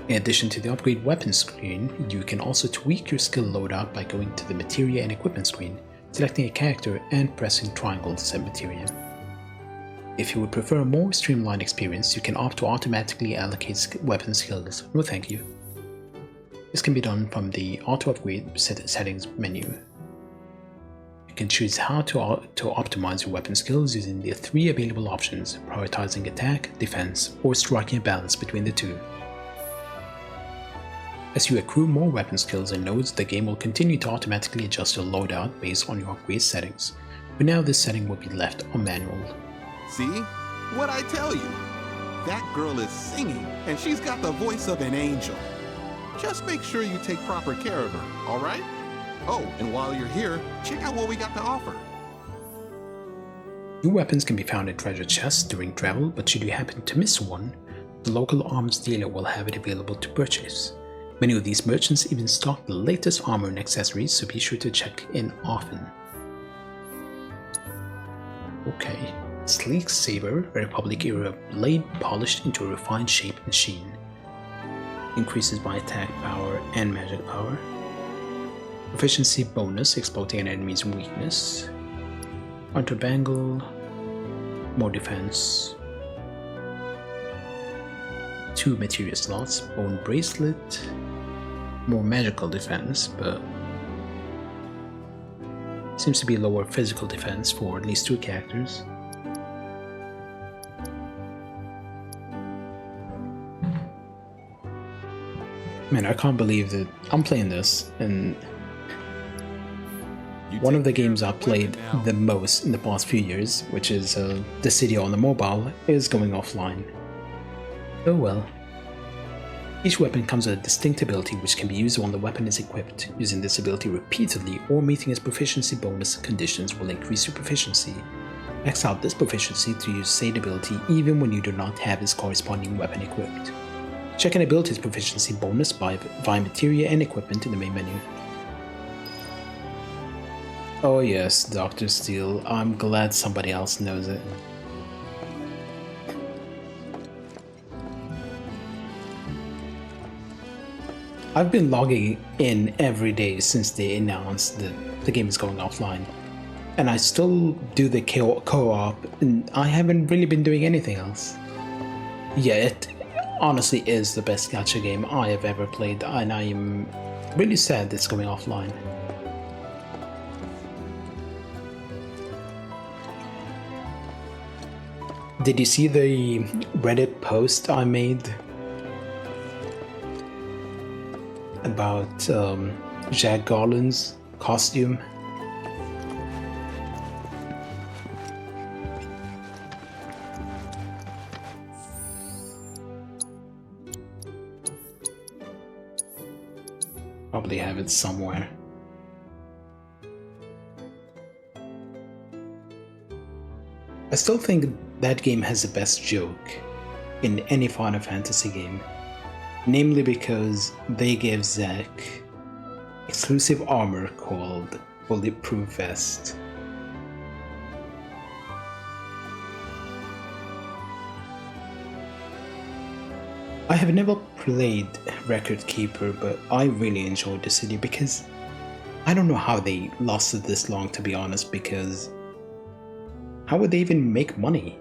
In addition to the upgrade weapon screen, you can also tweak your skill loadout by going to the materia and equipment screen, selecting a character and pressing triangle to set materia. If you would prefer a more streamlined experience, you can opt to automatically allocate weapon skills. No thank you. This can be done from the auto upgrade settings menu. You can choose how to optimize your weapon skills using the 3 available options, prioritizing attack, defense, or striking a balance between the 2. As you accrue more weapon skills and nodes, the game will continue to automatically adjust your loadout based on your upgrade settings. For now, this setting will be left on manual. See? What'd I tell you? That girl is singing, and she's got the voice of an angel. Just make sure you take proper care of her, alright? Oh, and while you're here, check out what we got to offer. New weapons can be found in treasure chests during travel, but should you happen to miss one, the local arms dealer will have it available to purchase. Many of these merchants even stock the latest armor and accessories, so be sure to check in often. Okay, sleek saber, Republic era blade polished into a refined shape and sheen. Increases by attack power and magic power. Proficiency bonus, exploiting an enemy's weakness. Hunter bangle, more defense. 2 materia slots, bone bracelet, more magical defense, but seems to be lower physical defense for at least 2 characters. Man, I can't believe that I'm playing this, and one of the games I've played the most in the past few years, which is The City on the mobile, is going offline. Oh well. Each weapon comes with a distinct ability which can be used when the weapon is equipped. Using this ability repeatedly or meeting its proficiency bonus conditions will increase your proficiency. Max out this proficiency to use said ability even when you do not have its corresponding weapon equipped. Check an ability's proficiency bonus via materia and equipment in the main menu. Oh yes, Dr. Steele, I'm glad somebody else knows it. I've been logging in every day since they announced that the game is going offline. And I still do the co-op, and I haven't really been doing anything else. Yeah, it honestly is the best gacha game I have ever played, and I am really sad it's going offline. Did you see the Reddit post I made about Jack Garland's costume? Probably have it somewhere. I still think that game has the best joke in any Final Fantasy game, namely because they gave Zack exclusive armor called Bulletproof Vest. I have never played Record Keeper, but I really enjoyed the city because I don't know how they lasted this long, to be honest, because how would they even make money?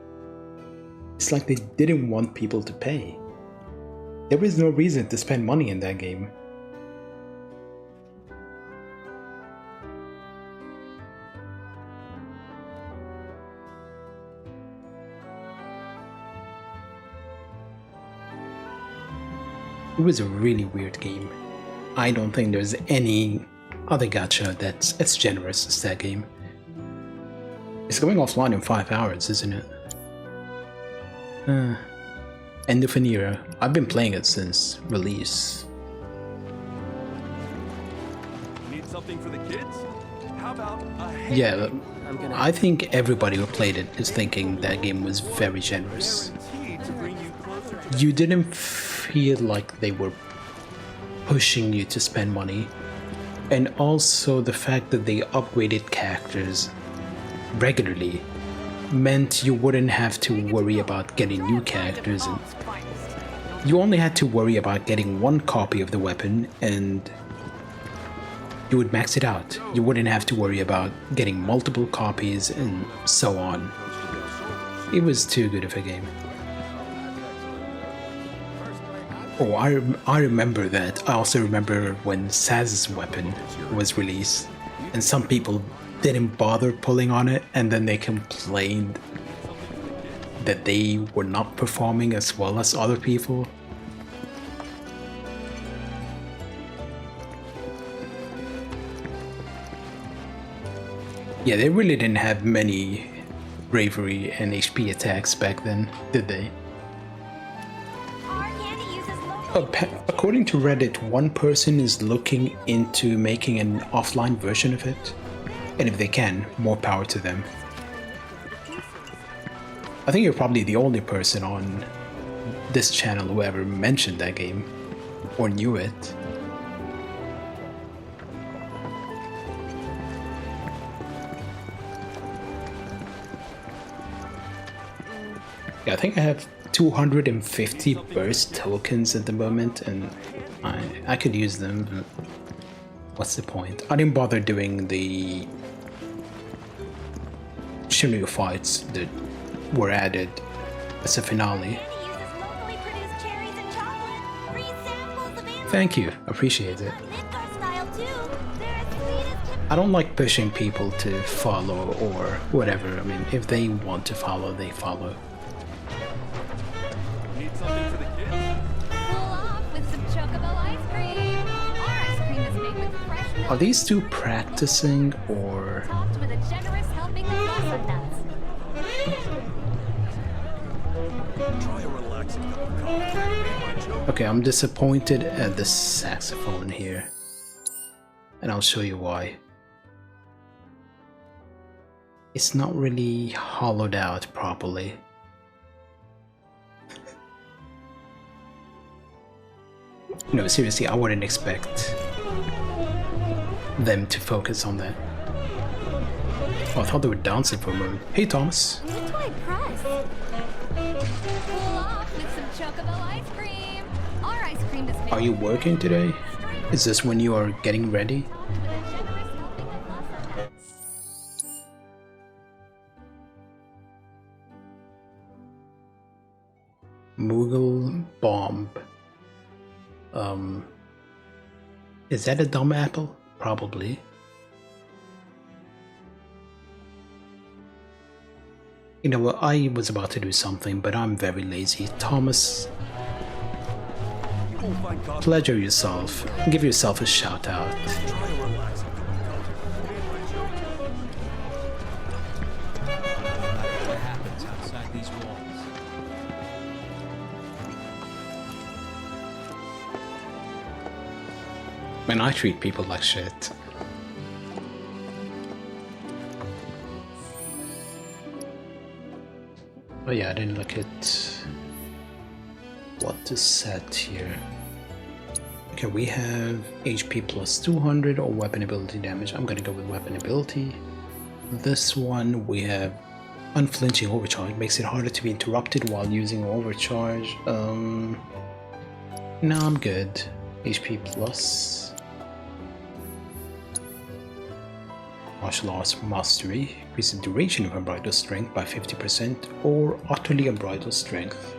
It's like they didn't want people to pay. There was no reason to spend money in that game. It was a really weird game. I don't think there's any other gacha that's as generous as that game. It's going offline in 5 hours, isn't it? End of an era. I've been playing it since release. Need something for the kids? How about a Yeah, I think everybody who played it is thinking that game was very generous. You didn't feel like they were pushing you to spend money, and also the fact that they upgraded characters regularly meant you wouldn't have to worry about getting new characters, and you only had to worry about getting one copy of the weapon and you would max it out. You wouldn't have to worry about getting multiple copies and so on. It was too good of a game. Oh, I remember that. I also remember when Saz's weapon was released and some people didn't bother pulling on it, and then they complained that they were not performing as well as other people. Yeah, they really didn't have many bravery and HP attacks back then, did they? According to Reddit, one person is looking into making an offline version of it. And if they can, more power to them. I think you're probably the only person on this channel who ever mentioned that game or knew it. Yeah, I think I have 250 burst tokens at the moment, and I could use them, but what's the point? I didn't bother doing the Shiryu fights that were added as a finale. Thank you, appreciate it. I don't like pushing people to follow or whatever. I mean, if they want to follow, they follow. Need something for the kids? Cool off with some chocobo ice cream. Our ice cream is made with fresh milk. Are these two practicing or? Topped with a generous helping of blossom nuts. Try a relaxing cup of coffee. Okay, I'm disappointed at the saxophone here, and I'll show you why. It's not really hollowed out properly. No, seriously, I wouldn't expect them to focus on that. Oh, I thought they were dancing for a moment. Hey, Thomas. Wait till I press. Cool off with some chocobo ice cream. Our ice cream is made Are you working today? Is this when you are getting ready? Moogle bomb. Is that a dumb apple? Probably. You know what, I was about to do something, but I'm very lazy. Thomas, pleasure yourself. Give yourself a shout out. What happens outside these walls? Man, I treat people like shit. Oh yeah, I didn't look at what to set here. Okay, we have HP plus 200 or weapon ability damage. I'm gonna go with weapon ability. This one we have unflinching overcharge. Makes it harder to be interrupted while using overcharge. No, I'm good. HP plus. Martial Arts Mastery. Increase the duration of Unbridled Strength by 50% or Utterly Unbridled Strength.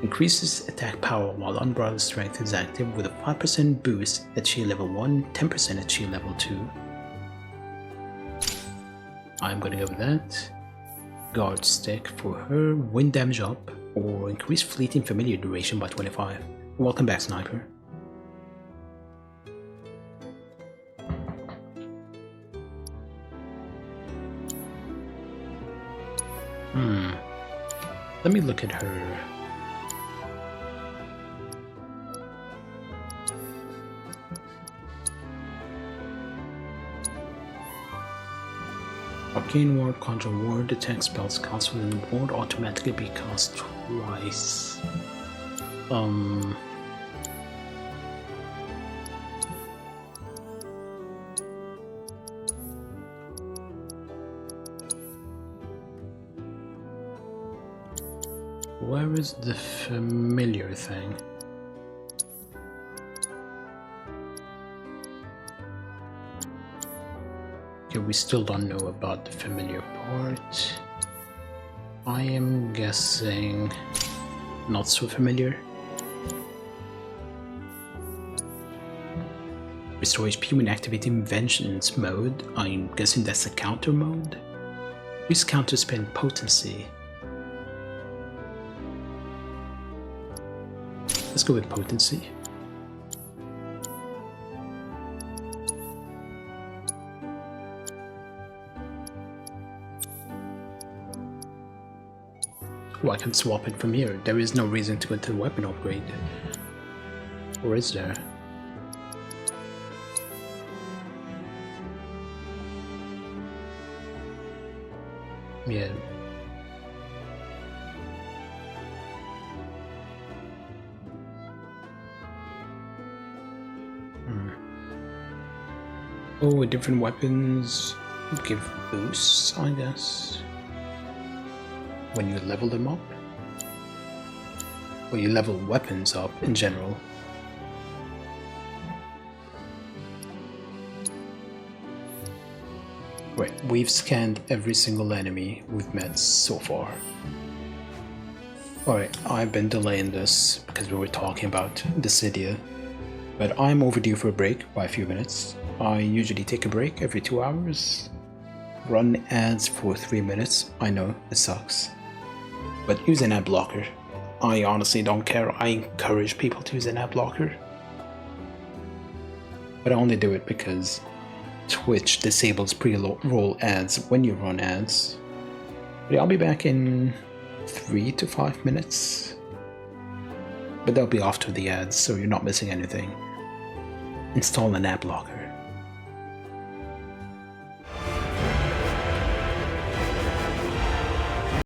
Increases attack power while Unbridled Strength is active with a 5% boost at shield level 1, 10% at shield level 2. I'm gonna go with that. Guard Stick for her, wind damage up, or increase fleeting familiar duration by 25. Welcome back, Sniper. Let me look at her. Arcane Ward, Conjure Ward, attack spells cast within the ward automatically be cast twice. where is the familiar thing? Okay, we still don't know about the familiar part. I am guessing not so familiar. Restore HP when activating Vengeance mode. I'm guessing that's a counter mode. Use counter spend potency. Let's go with potency. Oh, I can swap it from here. There is no reason to go to the weapon upgrade. Or is there? Yeah. Oh, different weapons give boosts, I guess. When you level them up? Or you level weapons up in general. Right, we've scanned every single enemy we've met so far. Alright, I've been delaying this because we were talking about Dissidia, but I'm overdue for a break by a few minutes. I usually take a break every 2 hours. Run ads for 3 minutes. I know, it sucks. But use an ad blocker. I honestly don't care. I encourage people to use an ad blocker. But I only do it because Twitch disables pre-roll ads when you run ads. But I'll be back in 3 to 5 minutes. But they'll be after the ads, so you're not missing anything. Install an ad blocker.